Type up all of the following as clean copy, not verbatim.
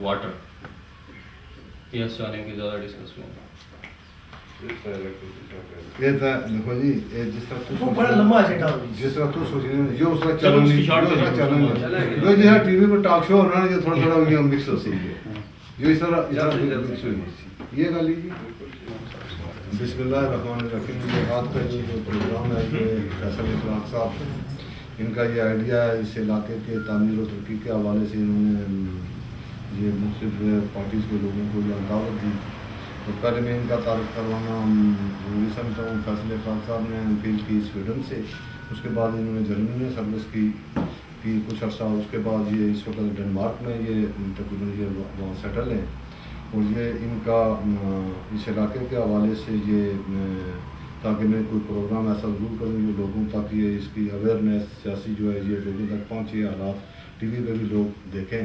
Water یس چاہیں کہ زیادہ ڈسکس میں یہ تھا دیکھو جی جس طرح بڑا لمبا چٹا جس طرح تو سوچ رہے جو اس طرح چلیں جو جہاں ٹی وی پر ٹاک شو ہونا جو تھوڑا تھوڑا مکس ہو سی ہے جو اس طرح مکس ہوئی یہ گالی جی بسم اللہ الرحمن الرحیم یہ آج کا جو پروگرام ہے یہ فیصل اخلاق صاحب ان کا یہ آئیڈیا ہے اس علاقے کے تعمیر و ترقی کے حوالے سے انہوں نے یہ مختلف پارٹیز کے لوگوں کو یہ دعوت دی. تو پہلے میں ان کا تعارف کروانا ضروری سمجھتا ہوں. فیصل اخلاق صاحب نے اپیل کی سویڈن سے, اس کے بعد انہوں نے جرمنی میں سروس کی کچھ عرصہ, اس کے بعد یہ اس وقت ڈنمارک میں یہ تقریباً یہ وہاں سیٹل ہیں. اور یہ ان کا اس علاقے کے حوالے سے یہ تاکہ میں کوئی پروگرام ایسا ضرور کروں جو لوگوں تک یہ اس کی اویئرنیس سیاسی جو ہے یہ لوگوں تک پہنچے, حالات ٹی وی پہ بھی لوگ دیکھیں.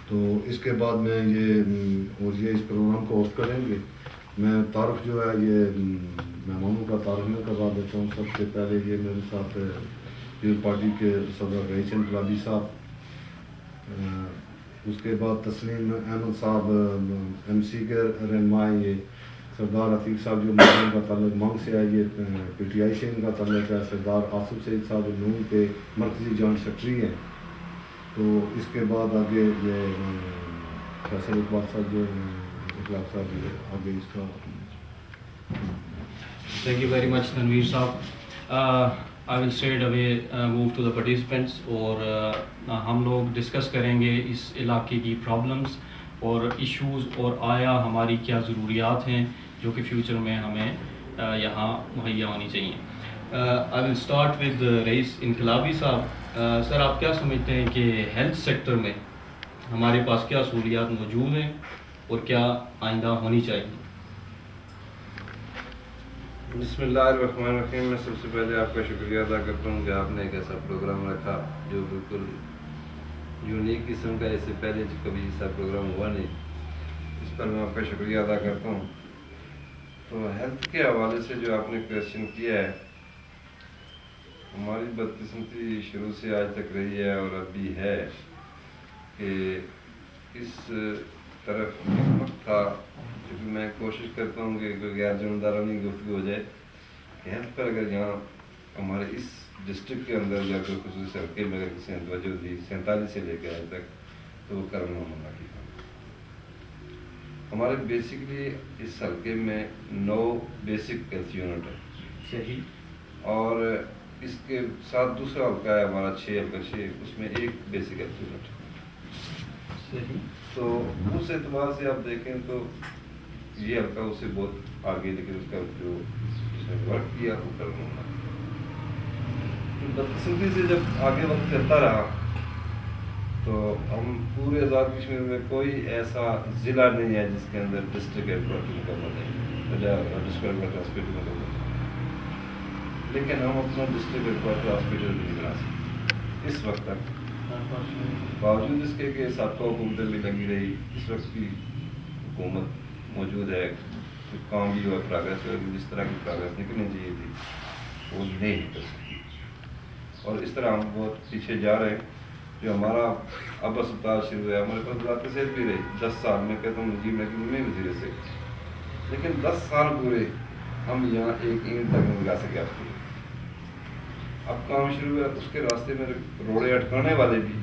تو اس کے بعد میں یہ اور یہ اس پروگرام کو ہوسٹ کریں گے. میں تعارف جو ہے یہ مہمانوں کا تعارف میں کروا دیتا ہوں. سب سے پہلے یہ میرے ساتھ پیپل پارٹی کے صدر رئیس انقلابی صاحب, اس کے بعد تسلیم احمد صاحب ایم سی کے رہنما, یہ سردار عتیق صاحب جو مسلم کا تعلق مانگ سے ہے, یہ پی ٹی آئی سے ان کا تعلق ہے. سردار آصف سعید صاحب نون کے مرکزی جوائنٹ سیکرٹری ہیں. تو اس کے بعد آگے یہ فیصل اقبال صاحب جو اخلاق صاحب یہ آگے اس کا. تھینک یو ویری مچ تنویر صاحب. I will straight away move to the participants اور ہم لوگ ڈسکس کریں گے اس علاقے کی پرابلمس اور ایشوز اور آیا ہماری کیا ضروریات ہیں جو کہ فیوچر میں ہمیں یہاں مہیا ہونی چاہیے. I will start with رئیس انقلابی صاحب. سر آپ کیا سمجھتے ہیں کہ ہیلتھ سیکٹر میں ہمارے پاس کیا سہولیات موجود ہیں اور کیا آئندہ ہونی چاہیے؟ بسم اللہ الرحمن الرحیم. میں سب سے پہلے آپ کا شکریہ ادا کرتا ہوں کہ آپ نے ایک ایسا پروگرام رکھا جو بالکل یونیک قسم کا, اس سے پہلے کبھی ایسا پروگرام ہوا نہیں. اس پر میں آپ کا شکریہ ادا کرتا ہوں. تو ہیلتھ کے حوالے سے جو آپ نے کویشچن کیا ہے, ہماری بدقسمتی شروع سے آج تک رہی ہے اور اب بھی ہے کہ اس طرف وقت تھا, کیونکہ میں کوشش کرتا ہوں کہ کوئی غیر جانبدارانہ گفتگو ہو جائے کہ ہیلتھ پر اگر یہاں ہمارے اس ڈسٹرکٹ کے اندر یا کوئی خصوصی حلقے میں اگر کسی نے توجہ دی 47 سے لے کے آج تک, تو وہ کرم محمد کی کام. ہمارے بیسکلی اس حلقے میں 9 بیسک ہیلتھ یونٹ ہے. صحیح. اور اس کے ساتھ دوسرا حلقہ ہے ہمارا 6 اس میں 1 بیسک ہیلتھ یونٹ ہے. صحیح. تو اس اعتبار سے آپ دیکھیں تو یہ حلقہ اس سے بہت آگے, لیکن اس کا جو اس نے ورک کیا وہ کرنا ہونا. بدقسمتی سے جب آگے وقت چلتا رہا تو ہم پورے آزاد کشمیر میں کوئی ایسا ضلع نہیں ہے جس کے اندر ڈسٹرکٹ ہیڈ کوارٹر مکمل ہے, ڈسٹرکٹ ہاسپٹل مکمل ہے. لیکن ہم اپنا ڈسٹرکٹ ہیڈ کوارٹر ہاسپٹل نہیں بنا سکتے اس وقت تک, باوجود اس کے کہ سابقہ حکومتیں بھی لگی رہی. اس وقت بھی حکومت موجود ہے, کچھ کام بھی ہوا, پروگریس ہوا, جس طرح کی پروگریس نکلنی چاہیے تھی وہ نہیں نکل سکی. اور اس طرح ہم بہت پیچھے جا رہے ہیں. جو ہمارا اب اسپتال شروع ہے, ہمارے پاس وزارت صحت بھی رہی 10 سال. میں کہتا ہوں جی میں نہیں وزیر سے, لیکن 10 سال پورے ہم یہاں ایک اینٹ تک نہیں لگا سکے. آپ کو اب کام شروع ہے, اس کے راستے میں روڑے اٹکانے والے بھی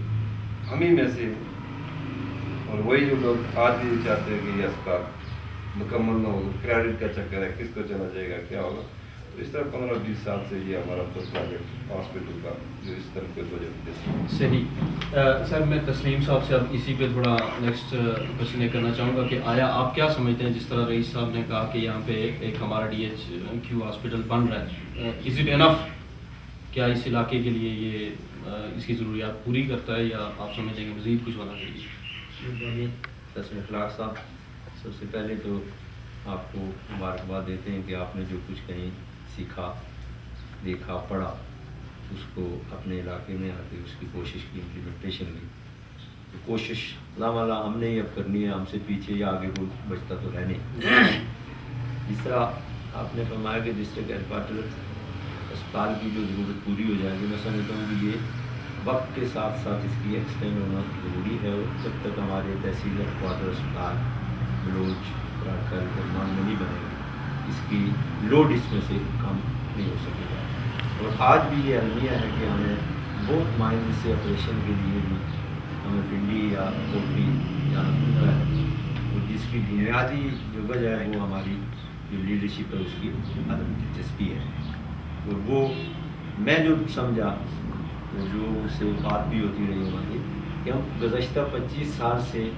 ہم ہی میں سے ہیں. اور وہی جو لوگ آج بھی چاہتے ہیں کہ یہ اسپتال مکمل نہ ہو, کریڈٹ کا چکر ہے, کس کو چلا جائے گا, کیا ہوگا. تو اس طرح 15-20 سال سے یہ ہمارا پروجیکٹ ہاسپٹل کا جو اس طرح کے پروجیکٹ. صحیح. سر میں تسلیم صاحب سے اب اسی پہ تھوڑا نیکسٹ کوشچن کرنا چاہوں گا کہ آیا آپ کیا سمجھتے ہیں, جس طرح رئیس صاحب نے کہا کہ یہاں پہ ایک ہمارا DHQ ہاسپٹل بن رہا ہے, از اٹ انف؟ کیا اس علاقے کے لیے یہ اس کی ضروریات پوری کرتا ہے یا آپ سمجھیں گے مزید کچھ ہونا چاہیے؟ فیصل اخلاق صاحب, سب سے پہلے تو آپ کو مبارکباد دیتے ہیں کہ آپ نے جو کچھ کہیں سیکھا, دیکھا, پڑھا, اس کو اپنے علاقے میں آ کے اس کی کوشش کی, امپلیمنٹیشن کی. تو کوشش لامالا ہم نے ہی اب کرنی ہے, ہم سے پیچھے یا آگے کوئی بچتا تو ہے نہیں. اس طرح آپ نے فرمایا کہ ڈسٹرکٹ ہیڈ کوارٹر اسپتال کی جو ضرورت پوری ہو جائے گی, میں سمجھتا ہوں کہ یہ وقت کے ساتھ ساتھ اس کی ایکسٹینڈ ہونا ضروری ہے، اور جب تک ہمارے تحصیل کوارٹر اسپتال بلوچ راکل درمان میں نہیں بنے گا، اس کی لوڈ اس میں سے کم نہیں ہو سکے گا۔ اور آج بھی یہ المیہ ہے کہ ہمیں بہت مائنڈ سے آپریشن کے لیے بھی ہمیں پنڈی یا کوٹری جانا پڑتا ہے، اور جس کی بنیادی جو وجہ ہے وہ ہماری جو لیڈرشپ ہے اس کی عدم دلچسپی ہے۔ اور وہ میں جو سمجھا، جو اس سے بات بھی ہوتی رہی ہماری، کہ ہم گزشتہ 25 سال سے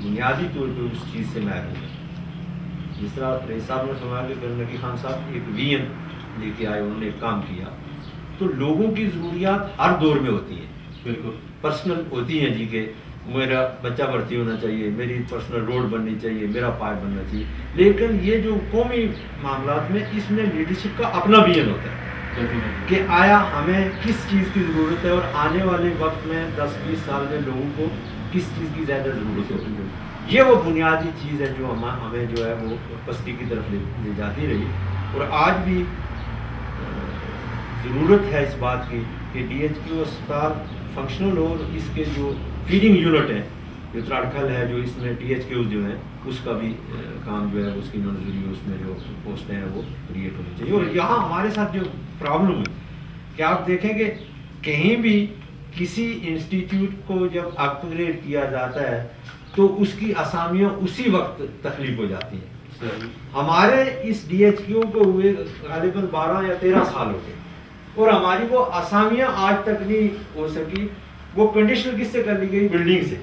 بنیادی طور پہ اس چیز سے محروم ہیں۔ جس طرح ریس صاحب نے سمجھا کہ نقی خان صاحب ایک وین لے کے آئے، انہوں نے ایک کام کیا، تو لوگوں کی ضروریات ہر دور میں ہوتی ہیں، بالکل پرسنل ہوتی ہیں جی، کہ میرا بچہ بھرتی ہونا چاہیے، میری پرسنل روڈ بننی چاہیے، میرا پائپ بننا چاہیے، لیکن یہ جو قومی معاملات میں اس میں لیڈرشپ کا اپنا وین ہوتا ہے کہ آیا ہمیں کس چیز کی ضرورت ہے، اور آنے والے وقت میں 10-20 سال میں لوگوں کو کس چیز کی زیادہ ضرورت ہوتی ہے۔ یہ وہ بنیادی چیز ہے جو ہمیں جو ہے وہ پستی کی طرف لے جاتی رہی، اور آج بھی ضرورت ہے اس بات کی کہ ڈی ایچ کیو اسپتال فنکشنل ہو، اور اس کے جو فیڈنگ یونٹ ہے جو تراڑکھل ہے، جو اس میں ٹی ایچ کیوز جو ہیں اس کا بھی کام جو ہے اس کی منظوری، اس میں جو پوسٹیں ہیں وہ کریٹ ہونی چاہیے۔ اور یہاں ہمارے ساتھ جو پرابلم ہے کہ آپ دیکھیں کہ کہیں بھی کسی انسٹیٹیوٹ کو جب اپ گریڈ کیا جاتا ہے تو اس کی اسامیاں اسی وقت تخلیق ہو جاتی ہیں۔ ہمارے اس ڈی ایچ کیو کو ہوئے غالباً 12 یا 13 سال ہو گئے، اور ہماری وہ اسامیاں آج تک نہیں ہو سکی۔ وہ کنڈیشن کس سے کر لی گئی؟ بلڈنگ سے۔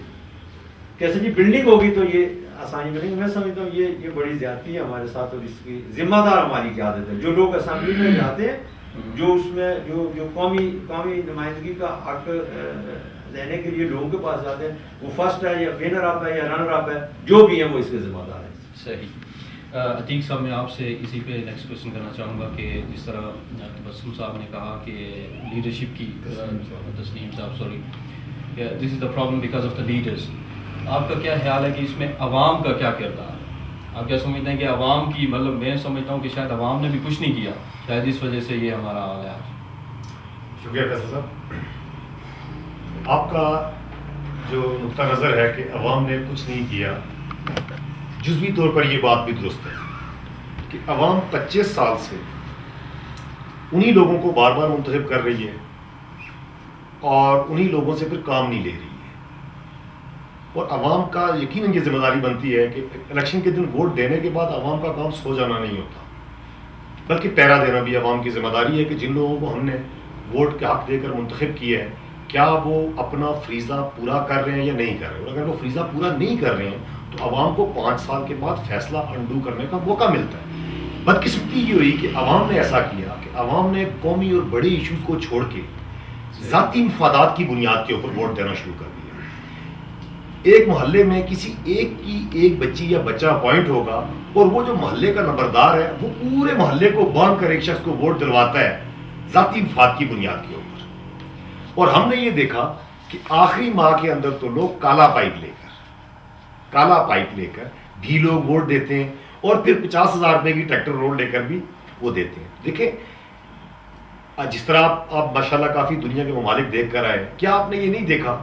کیسے جی بلڈنگ ہوگی تو یہ اسامی بلڈنگ؟ میں سمجھتا ہوں یہ بڑی زیادتی ہے ہمارے ساتھ، اور اس کی ذمہ دار ہماری کی عادت ہے۔ جو لوگ اسمبلی میں جاتے ہیں، جو اس میں جو قومی نمائندگی کا حق لینے کے لیے لوگوں کے پاس جاتے ہیں، وہ فرسٹ ہے یا ونر اپ ہے یا رنر اپ ہے، جو بھی ہے وہ اس کے ذمہ دار ہے۔ صحیح۔ عتیق صاحب میں آپ سے اسی پہ نیکسٹ کوشچن کرنا چاہوں گا کہ جس طرح تبسم صاحب نے کہا کہ لیڈرشپ کی، تسلیم صاحب sorry, this is the problem because of the leaders, آپ کا کیا خیال ہے کہ اس میں عوام کا کیا کردار ہے؟ آپ کیا سمجھتے ہیں کہ عوام کی، مطلب میں سمجھتا ہوں کہ شاید عوام نے بھی کچھ نہیں کیا، شاید اس وجہ سے یہ ہمارا حال ہے۔ شکریہ فیصل صاحب۔ آپ کا جو نقطہ نظر ہے کہ عوام نے کچھ نہیں کیا، جزوی طور پر یہ بات بھی درست ہے کہ عوام 25 سال سے انہی لوگوں کو بار بار منتخب کر رہی ہے، اور انہی لوگوں سے پھر کام نہیں لے رہی ہے، اور عوام کا یقیناً یہ ذمہ داری بنتی ہے کہ الیکشن کے دن ووٹ دینے کے بعد عوام کا کام سو جانا نہیں ہوتا، بلکہ پہرا دینا بھی عوام کی ذمہ داری ہے کہ جن لوگوں کو ہم نے ووٹ کے حق دے کر منتخب کیا ہے، کیا وہ اپنا فریضہ پورا کر رہے ہیں یا نہیں کر رہے ہیں، اور اگر وہ فریضہ پورا نہیں کر رہے ہیں تو عوام کو 5 سال کے بعد فیصلہ انڈو کرنے کا موقع ملتا ہے۔ بدقسمتی یہ ہوئی کہ عوام نے ایسا کیا کہ عوام نے قومی اور بڑے ایشوز کو چھوڑ کے ذاتی مفادات کی بنیاد کے اوپر ووٹ دینا شروع کر دیا۔ ایک محلے میں کسی ایک بچی یا بچہ اپوائنٹ ہوگا، اور وہ جو محلے کا نمبردار ہے وہ پورے محلے کو باندھ کر ایک شخص کو ووٹ دلواتا ہے ذاتی مفاد کی بنیاد کے اوپر۔ اور ہم نے یہ دیکھا کہ آخری ماہ کے اندر تو لوگ کالا پائپ لے کر بھی لوگ ووٹ دیتے ہیں، اور پھر 50,000 روپے کی ٹریکٹر روڈ لے کر بھی وہ دیتے ہیں۔ دیکھیں جس طرح آپ ماشاءاللہ کافی دنیا کے ممالک دیکھ کر آئے، کیا آپ نے یہ نہیں دیکھا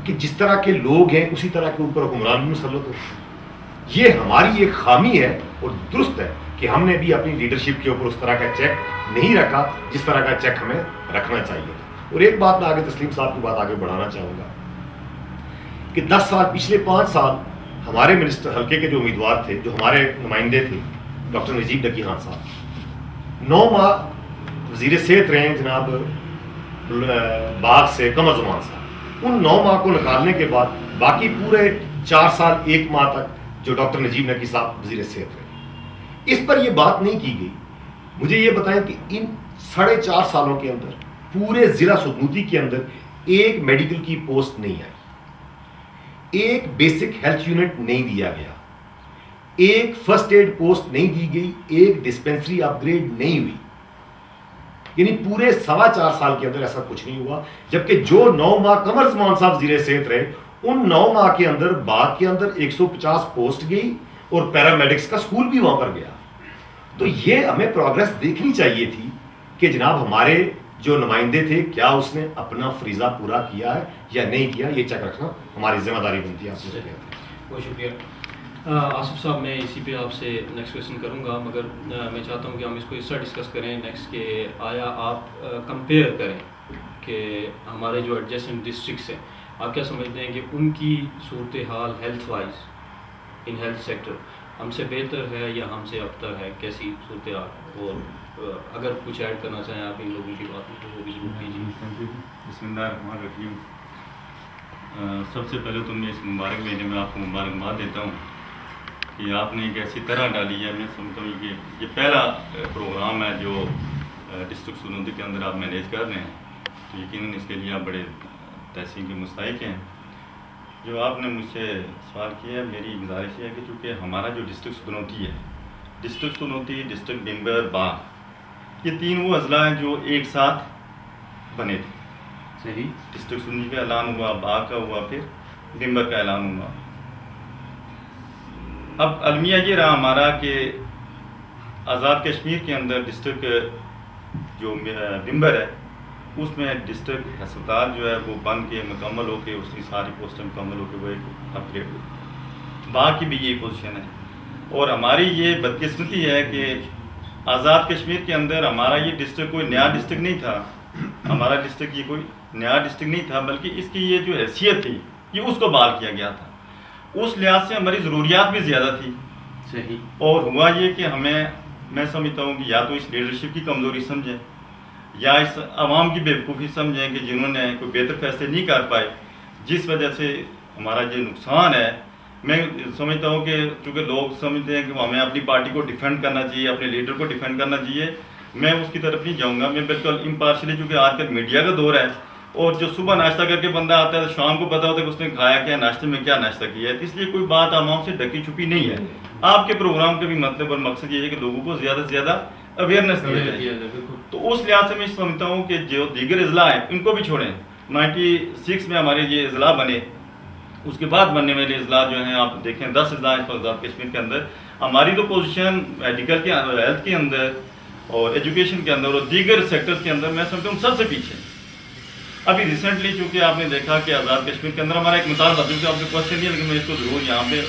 کہ جس طرح کے لوگ ہیں اسی طرح کے اوپر حکمران بھی مسلط ہوتے ہیں؟ یہ ہماری ایک خامی ہے، اور درست ہے کہ ہم نے بھی اپنی لیڈرشپ کے اوپر اس طرح کا چیک نہیں رکھا جس طرح کا چیک ہمیں رکھنا چاہیے تھا۔ اور ایک بات میں آگے تسلیم صاحب کی بات آگے بڑھانا چاہوں گا کہ 10 سال، پچھلے 5 سال ہمارے منسٹر حلقے کے جو امیدوار تھے، جو ہمارے نمائندے تھے، ڈاکٹر نجیب نقی خان صاحب 9 ماہ وزیر صحت رہے ہیں جناب باغ سے قمر زمان صاحب۔ ان 9 ماہ کو نکالنے کے بعد باقی پورے 4 سال 1 ماہ تک جو ڈاکٹر نجیب نقی صاحب وزیر صحت رہے، اس پر یہ بات نہیں کی گئی۔ مجھے یہ بتائیں کہ ان 4.5 سالوں کے اندر پورے ضلع سدنوتی کے اندر ایک میڈیکل کی پوسٹ نہیں آئی، ایک بیسک ہیلتھ یونٹ نہیں دیا گیا، ایک فرسٹ ایڈ پوسٹ نہیں دی گئی، ایک ڈسپینسری اپ گریڈ نہیں ہوئی، یعنی پورے 4.25 سال کے اندر ایسا کچھ نہیں ہوا۔ جبکہ جو 9 ماہ قمر زمان صاحب وزیر صحت رہے، ان 9 ماہ کے اندر باغ کے اندر 150 پوسٹ گئی، اور پیرامیڈکس کا اسکول بھی وہاں پر گیا۔ تو یہ ہمیں پروگرس دیکھنی چاہیے تھی کہ جناب ہمارے جو نمائندے تھے کیا اس نے اپنا فریضہ پورا کیا ہے یا نہیں کیا، یہ چیک رکھنا ہماری ذمہ داری بنتی ہے. آپ سے بہت شکریہ آصف صاحب. میں اسی پہ آپ سے نیکسٹ کویشچن کروں گا، مگر میں چاہتا ہوں کہ ہم اس کو اس طرح ڈسکس کریں نیکسٹ کہ آیا آپ کمپیئر کریں کہ ہمارے جو ایڈجسٹنٹ ڈسٹرکٹس ہیں، آپ کیا سمجھتے ہیں کہ ان کی صورتحال health wise in health sector ہم سے بہتر ہے یا ہم سے ابتر ہے، کیسی صورتحال؟ اور اگر کچھ ایڈ کرنا چاہیں آپ ان لوگوں کی بات تو وہ بھی ضرور کیجیے. بسم اللہ الرحمن الرحیم. سب سے پہلے تو میں اس مبارک مہینے میں آپ کو مبارکباد دیتا ہوں کہ آپ نے ایک ایسی طرح ڈالی ہے. میں سمجھتا ہوں کہ یہ پہلا پروگرام ہے جو ڈسٹرکٹ سنودی کے اندر آپ مینیج کر رہے ہیں، تو یقیناً اس کے لیے آپ بڑے تحسین کے مستحق ہیں. جو آپ نے مجھ سے سوال کیا ہے، میری گزارش یہ ہے کہ چونکہ ہمارا جو ڈسٹرکٹ سنوتی ہے، ڈسٹرکٹ سنوتی، ڈسٹرکٹ بمبر، باغ، یہ تین وہ اضلاع ہیں جو ایک ساتھ بنے تھے. صحیح. ڈسٹرکٹ سنوتی کا اعلان ہوا، باغ کا ہوا، پھر بمبر کا اعلان ہوا. اب المیہ یہ رہا ہمارا کہ آزاد کشمیر کے اندر ڈسٹرکٹ جو بمبر ہے اس میں ڈسٹرکٹ ہسپتال جو ہے وہ بن کے مکمل ہو کے اس کی ساری پوسٹیں مکمل ہو کے وہ ایک اپ گریڈ ہوئی. باغ کی بھی یہی پوزیشن ہے. اور ہماری یہ بدقسمتی ہے کہ آزاد کشمیر کے اندر ہمارا یہ ڈسٹرکٹ کوئی نیا ڈسٹرکٹ نہیں تھا. ہمارا ڈسٹرکٹ یہ کوئی نیا ڈسٹرکٹ نہیں تھا، بلکہ اس کی یہ جو حیثیت تھی یہ اس کو بحال کیا گیا تھا. اس لحاظ سے ہماری ضروریات بھی زیادہ تھی. صحیح. اور ہوا یہ کہ میں سمجھتا ہوں کہ یا تو اس لیڈرشپ کی کمزوری سمجھیں یا اس عوام کی بیوقوفی سمجھیں کہ جنہوں نے کوئی بہتر فیصلے نہیں کر پائے، جس وجہ سے ہمارا یہ نقصان ہے. میں سمجھتا ہوں کہ چونکہ لوگ سمجھتے ہیں کہ ہمیں اپنی پارٹی کو ڈیفینڈ کرنا چاہیے، اپنے لیڈر کو ڈیفینڈ کرنا چاہیے، میں اس کی طرف نہیں جاؤں گا. میں بالکل امپارشلی، چونکہ آج کل میڈیا کا دور ہے اور جو صبح ناشتہ کر کے بندہ آتا ہے شام کو پتہ ہوتا ہے کہ اس نے کھایا کیا، ناشتے میں کیا ناشتہ کیا ہے، تو اس لیے کوئی بات عوام سے ڈکی چھپی نہیں ہے. آپ کے پروگرام کا بھی مطلب اور مقصد یہ ہے کہ لوگوں کو زیادہ سے زیادہ اویئرنیس دیا جائے. تو اس لحاظ سے میں سمجھتا ہوں کہ جو دیگر اضلاع ہیں ان کو بھی چھوڑیں. 96 میں ہمارے یہ اضلاع بنے، اس کے بعد بننے والے اضلاع جو ہیں آپ دیکھیں 10 اضلاع ہیں آزاد کشمیر کے اندر. ہماری تو پوزیشن میڈیکل کے ہیلتھ کے اندر اور ایجوکیشن کے اندر اور دیگر سیکٹرز کے اندر میں سمجھتا ہوں سب سے پیچھے. ابھی ریسنٹلی چونکہ آپ نے دیکھا کہ آزاد کشمیر کے اندر ہمارا ایک مطالبہ، کیونکہ آپ نے کوشچن نہیں ہے لیکن میں اس کو ضرور یہاں پہ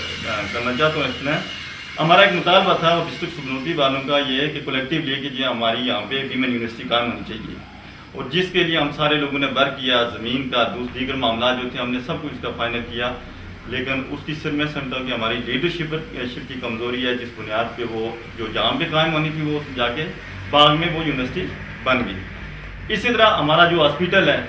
کرنا چاہتا ہوں. اس میں ہمارا ایک مطالبہ تھا ڈسٹرکٹ سنوتی والوں کا یہ ہے کہ کولیکٹیولی کہ جی ہماری یہاں پہ ویمن یونیورسٹی قائم ہونی چاہیے، اور جس کے لیے ہم سارے لوگوں نے ورک کیا، زمین کا دیگر معاملات جو تھے ہم نے سب کچھ اس کا فائنل کیا. لیکن اس کی سر میں سمجھتا ہوں کہ ہماری لیڈرشپ کی کمزوری ہے، جس بنیاد پہ وہ جو جہاں پہ قائم ہونی تھی وہ جا کے باغ میں وہ یونیورسٹی بن گئی. اسی طرح ہمارا جو ہاسپٹل ہے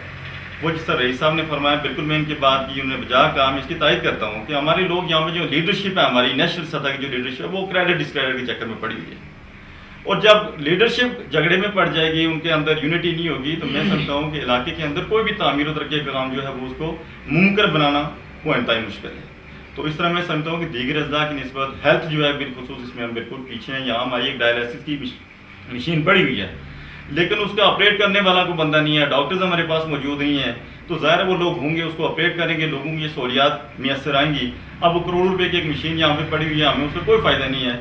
وہ جس طرح رئیس صاحب نے فرمایا، بالکل میں ان کی بات کی، انہوں نے بجا کہا، میں اس کی تائید کرتا ہوں کہ ہمارے لوگ یہاں پہ جو لیڈرشپ ہے، ہماری نیشنل سطح کی جو لیڈرشپ ہے وہ کریڈٹ ڈسکریڈٹ کے چکر میں پڑی ہوئی ہے. اور جب لیڈرشپ جھگڑے میں پڑ جائے گی، ان کے اندر یونٹی نہیں ہوگی، تو میں سمجھتا ہوں کہ علاقے کے اندر کوئی بھی تعمیر و ترقی کا کام جو ہے وہ اس کو ممکن بنانا وہ انتہائی مشکل ہے. تو اس طرح میں سمجھتا ہوں کہ دیگر اضلاع کی نسبت ہیلتھ جو ہے بالخصوص اس میں ہم بالکل پیچھے ہیں. یہاں ہماری ایک ڈائلسس کی مشین پڑی ہوئی ہے لیکن اس کا آپریٹ کرنے والا کوئی بندہ نہیں ہے، ڈاکٹرز ہمارے پاس موجود نہیں ہیں. تو ظاہر ہے وہ لوگ ہوں گے اس کو آپریٹ کریں گے، لوگوں کی یہ سہولیات میسر آئیں گی. اب وہ کروڑ روپے کی ایک مشین یہاں پہ پڑی ہوئی ہے، ہمیں اس کا کوئی فائدہ نہیں ہے.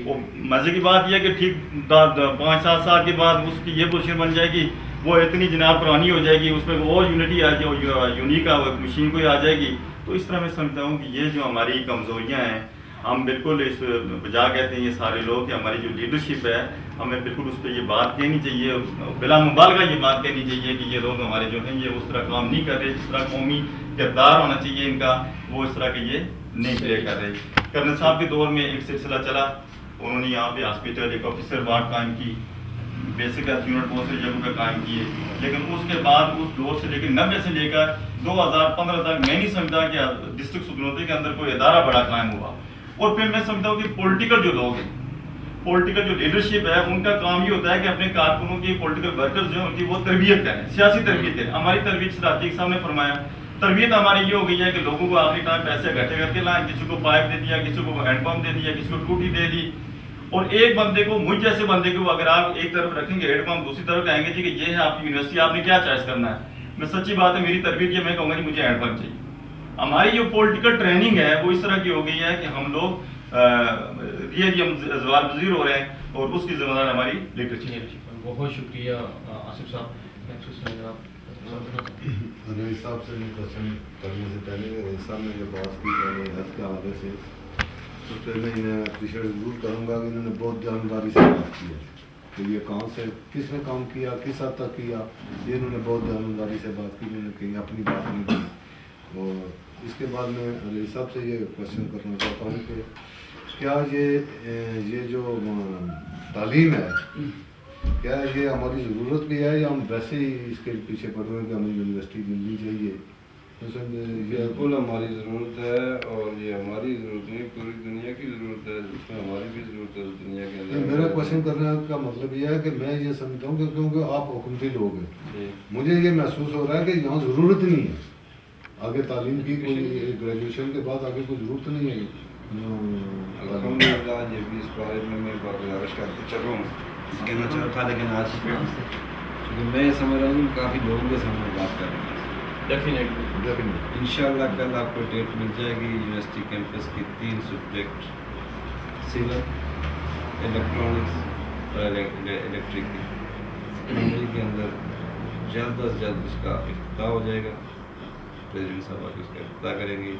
وہ مزے کی بات یہ ہے کہ ٹھیک 5-7 سال کے بعد اس کی یہ پوزیشن بن جائے گی، وہ اتنی جناب پرانی ہو جائے گی، اس میں وہ یونٹی آ جائے، یونیک مشین کوئی آ جائے گی. تو اس طرح میں سمجھتا ہوں کہ یہ جو ہماری کمزوریاں ہیں، ہم بالکل اس بجا کہتے ہیں یہ سارے لوگ کہ ہماری جو لیڈرشپ ہے ہمیں بالکل اس پہ یہ بات کہنی چاہیے، بلا مبالغہ یہ بات کہنی چاہیے کہ یہ لوگ ہمارے جو ہیں یہ اس طرح کام نہیں کر رہے، جس طرح قومی کردار ہونا چاہیے ان کا، وہ اس طرح کے یہ نہیں پلے کر رہے. کرنل صاحب کے دور میں ایک سلسلہ چلا، انہوں نے یہاں پہ ہاسپٹل ایک آفیسر وارڈ قائم کی، بیسک ہیلتھ یونٹ بہت سی جگہوں پہ قائم کیے. لیکن اس کے بعد اس دور سے لے کے 90 سے لے کر 2015 تک میں نہیں سمجھتا کہ ڈسٹرکٹ سنوتی کے اندر کوئی ادارہ بڑا قائم ہوا. اور پھر میں سمجھتا ہوں کہ پولیٹیکل جو لوگ ہیں، پولیٹیکل جو لیڈرشپ ہے، ان کا کام یہ ہوتا ہے کہ اپنے کارکنوں کی، پولیٹیکل ورکرز جو ہیں ان کی وہ تربیت کریں، سیاسی تربیت ہے. ہماری تربیت صراحی صاحب نے فرمایا، تربیت ہماری یہ ہو گئی ہے کہ لوگوں کو آخری ٹائم پیسے اکٹھے کر کے لائیں، کسی کو پائپ دے دیا، کسی کو ہینڈ پمپ دے دیا، کسی کو ٹوٹی دے دی. اور ایک بندے کو، مجھ جیسے بندے کو اگر آپ ایک طرف رکھیں گے ہینڈ پمپ، دوسری طرف کہیں گے جی کہ یہ ہے آپ کی یونیورسٹی، آپ نے کیا چوائس کرنا ہے. میں سچی بات ہے، میری تربیت یہ میں کہوں گا جی مجھے ہینڈ پمپ چاہیے. ہماری جو پولیٹیکل ٹریننگ ہے وہ اس طرح کی ہو گئی ہے کہ ہم لوگ ریئلی ہم زوال پذیر ہو رہے ہیں، اور اس کی ذمہ دار ہماری لیڈرشپ. بہت شکریہ آصف صاحب. رئیس صاحب سے کوشچن کرنے سے پہلے رئیس صاحب نے جو بات کی پہلے ہیلتھ کے حوالے سے، تو پھر میں انہیں اپریشیٹ ضرور کروں گا کہ انہوں نے بہت جانکاری سے بات کی ہے کہ یہ کہاں سے کس نے کام کیا، کس حد تک کیا، یہ انہوں نے بہت جانکاری سے بات کی، انہوں نے کہیں اپنی بات نہیں کی۔ اور اس کے بعد میں رئیس صاحب سے یہ کوشچن کرنا چاہتا ہوں کہ کیا یہ جو تعلیم ہے، کیا یہ ہماری ضرورت بھی ہے یا ہم ویسے ہی اس کے پیچھے پڑ رہے ہیں کہ ہمیں یونیورسٹی ملنی چاہیے؟ یہ بالکل ہماری ضرورت ہے، اور یہ ہماری ضرورت نہیں، پوری دنیا کی ضرورت ہے، جس میں ہماری بھی ضرورت ہے اس دنیا کے اندر۔ میرا کوشچن کرنے کا مطلب یہ ہے کہ میں یہ سمجھتا ہوں کہ کیونکہ آپ حکومتی لوگ ہیں، مجھے یہ محسوس ہو رہا ہے کہ یہاں ضرورت نہیں ہے آگے تعلیم کی، کوئی گریجویشن کے بعد آگے کوئی ضرورت نہیں ہے۔ الحمدللہ یہ بھی اس بارے میں گزارش کرتے چلوں کہنا چاہتا تھا، لیکن آج چونکہ میں سمجھ رہا ہوں کافی لوگوں کے سامنے بات کر رہے ہیں، ڈیفینیٹلی انشاءاللہ کل آپ کو ڈیٹ مل جائے گی یونیورسٹی کیمپس کی 3 سبجیکٹ، سول، الیکٹرانکس اور الیکٹرک کی کے اندر جلد از جلد اس کا افتتاح ہو جائے گا۔ پریزیڈنٹ صاحب آپ اس کا افتتاح کریں گے۔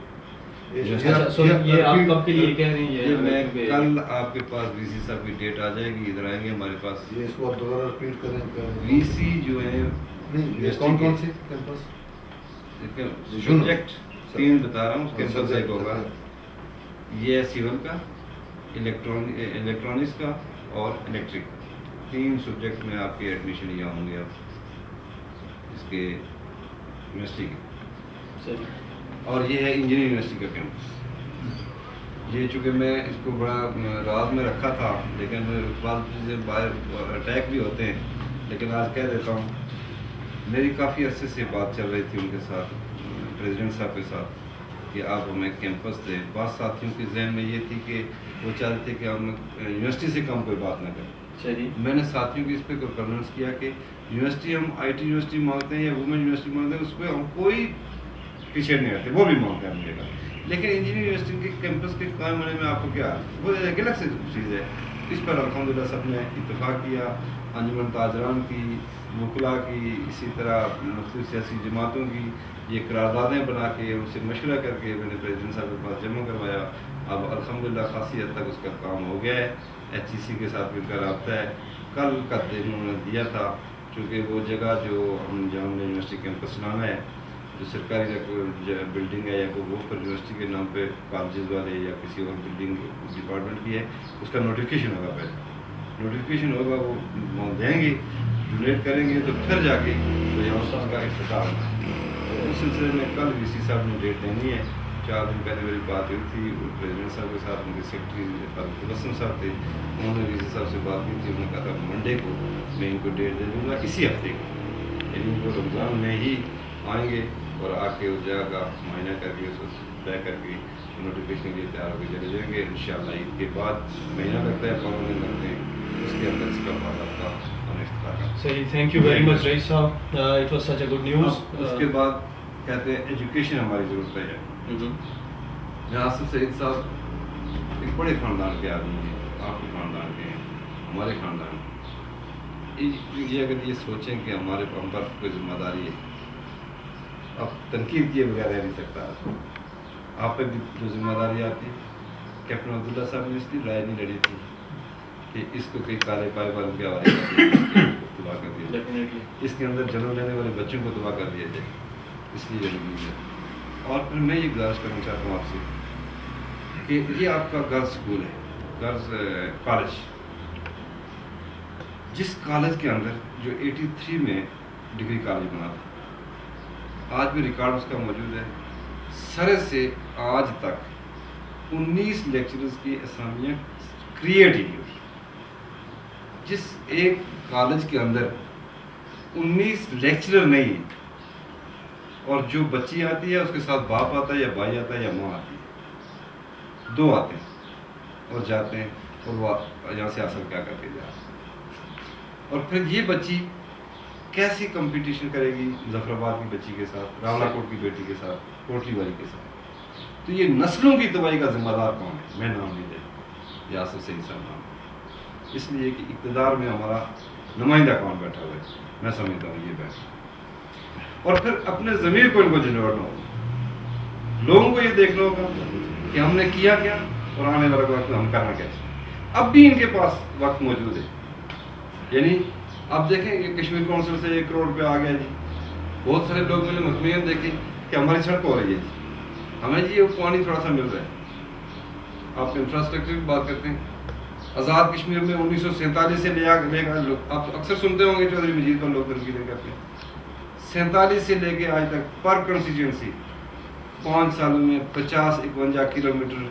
یہ آپ کب کے لیے کہہ رہے ہیں؟ یہ میں کل آپ کے پاس وی سی صاحب کی ڈیٹ آ جائے گی، ادھر آئیں گے ہمارے پاس۔ یہ اس کو آپ دوبارہ ریپیٹ کریں۔ وی سی جو ہے کون کون سے کیمپس سبجیکٹ 3 بتا رہا ہوں، اس کے اندر سے ایک ہوگا یہ سیول کا، الیکٹرانکس کا اور الیکٹرک، 3 سبجیکٹ میں آپ کے ایڈمیشن یہاں ہوں گے آپ اس کے یونیورسٹی کے۔ اور یہ ہے انجینئرنگ یونیورسٹی کا کیمپس۔ یہ چونکہ میں اس کو بڑا راز میں رکھا تھا، لیکن بعض چیزیں باہر اٹیک بھی ہوتے ہیں، لیکن آج کہہ دیتا ہوں میری کافی عرصے سے بات چل رہی تھی ان کے ساتھ، پریزیڈنٹ صاحب کے ساتھ، کہ آپ ہمیں کیمپس دیں۔ بعض ساتھیوں کے ذہن میں یہ تھی کہ وہ چاہتے تھے کہ ہم یونیورسٹی سے کم کوئی بات نہ کریں۔ میں نے ساتھیوں کی اس پہ کنفرنس کیا کہ یونیورسٹی ہم آئی ٹی یونیورسٹی مانگتے ہیں یا وومن یونیورسٹی مانگتے ہیں، اس پہ ہم کوئی پیچھے نہیں آتے، وہ بھی مانگتے ہیں مجھے گا، لیکن انجینئرنگ یونیورسٹی کے کیمپس کے قائم ہونے میں آپ کو کیا وہ ایک الگ سے چیز ہے۔ اس پر الحمدللہ سب نے اتفاق کیا، انجمن تاجران کی، وکلا کی، اسی طرح مختلف سیاسی جماعتوں کی یہ قراردادیں بنا کے ان سے مشورہ کر کے میں نے پریزیڈنٹ صاحب کے پاس جمع کروایا۔ اب الحمدللہ خاصی حد تک اس کا کام ہو گیا ہے، ایچ ای سی کے ساتھ بھی ان کا رابطہ ہے۔ کل کا دن انہوں نے دیا تھا، چونکہ وہ جگہ جو ہم جہاں ہم نے یونیورسٹی کیمپس چلانا ہے، جو سرکاری بلڈنگ ہے یا کوئی وہ پر یونیورسٹی کے نام پہ کالجز والے یا کسی اور بلڈنگ ڈپارٹمنٹ کی ہے، اس کا نوٹیفکیشن ہوگا، پہلے نوٹیفکیشن ہوگا، وہ دیں گے، ڈونیٹ کریں گے، تو پھر جا کے اس کا افتتاح ہوگا۔ تو اس سلسلے میں کل وی سی صاحب نے ڈیٹ دینی ہے۔ 4 دن پہلے میری بات ہوئی تھی پریزیڈنٹ صاحب کے ساتھ، ان کے سیکرٹری فاروق صاحب تھے، انہوں نے وی سی صاحب سے بات کی تھی، انہوں نے کہا تھا منڈے کو میں ان کو ڈیٹ دے دوں گا، اسی ہفتے کو، یعنی ان کو رمضان میں ہی آئیں گے اور آ کے اس جگہ کا معائنہ کر کے اس کو طے کر کے نوٹیفکیشن کے لیے تیار ہو کے چلے جائیں گے۔ انشاءاللہ عید کے بعد مہینہ لگتا ہے، 15 دن لگتے ہیں، اس کے اندر اس کا بعد کا ہم افتتاح کریں۔ صحیح، تھینک یو ویری مچ رئیس صاحب، it was such a good news. اس کے بعد کہتے ہیں ایجوکیشن ہماری ضرورت ہے۔ آصف سعید صاحب ایک بڑے خاندان کے آدمی ہیں، آپ کے خاندان کے ہیں، ہمارے خاندان کے، یہ اگر یہ سوچیں کہ ہمارے ہم پر کوئی ذمہ داری ہے، اب تنقید کیے بغیر رہ نہیں سکتا، آپ پہ بھی جو ذمہ داری آتی، کیپٹن عبداللہ صاحب نے اس کی رائے نہیں لڑی تھی کہ اس کو کئی کالے پائے والوں کے حوالے تباہ کر دیا جائے، اس کے اندر جنم لینے والے بچوں کو تباہ کر دیا جائے، اس لیے لڑی ہے۔ اور پھر میں یہ گزارش کرنا چاہتا ہوں آپ سے کہ یہ آپ کا گرلز اسکول ہے، گرلز کالج، جس کالج کے اندر جو 83 میں ڈگری کالج بنا تھا، آج بھی ریکارڈ اس کا موجود ہے، سر سے آج تک 19 لیکچرز کی اسامیاں کریٹ ہی ہوئی۔ جس ایک کالج کے اندر 19 لیکچرر نہیں، اور جو بچی آتی ہے اس کے ساتھ باپ آتا ہے یا بھائی آتا ہے یا ماں آتی ہے، 2 آتے ہیں اور جاتے ہیں، اور وہ یہاں سے حاصل کیا کر کے جا رہے ہیں۔ اور پھر یہ بچی کیسی کمپٹیشن کرے گی ظفر آباد کی بچی کے ساتھ، راولا کوٹ کی بیٹی کے ساتھ، کوٹلی والی کے ساتھ؟ تو یہ نسلوں کی تباہی کا ذمہ دار کون ہے؟ میں نام نہیں دے، یہ آصف سعید صاحب نام ہے، اس لیے کہ اقتدار میں ہمارا نمائندہ کون بیٹھا ہوا ہے، میں سمجھتا ہوں یہ بات. اور پھر اپنے ضمیر کو ان کو جھنجھوڑنا ہوگا, لوگوں کو یہ دیکھنا ہوگا کہ ہم نے کیا کیا اور آنے والے وقت میں ہم کرنا کیسے. اب بھی ان کے پاس وقت موجود ہے. یعنی آپ دیکھیں کہ کشمیر کونسل سے 1 کروڑ روپیہ آ گیا جی. بہت سارے لوگ مجھے مطمئن دیکھیں کہ ہماری سڑک ہو رہی ہے جی, ہمیں جی یہ پانی تھوڑا سا مل رہا ہے. آپ انفراسٹرکچر کی بات کرتے ہیں, آزاد کشمیر میں 1947 سے لے کر آپ اکثر سنتے ہوں گے چودھری مجید کو لوگ تنقیدیں کرتے ہیں, 47 سے لے کے آج تک پر کنسٹیچوئنسی 5 سالوں میں 50-51 کلومیٹر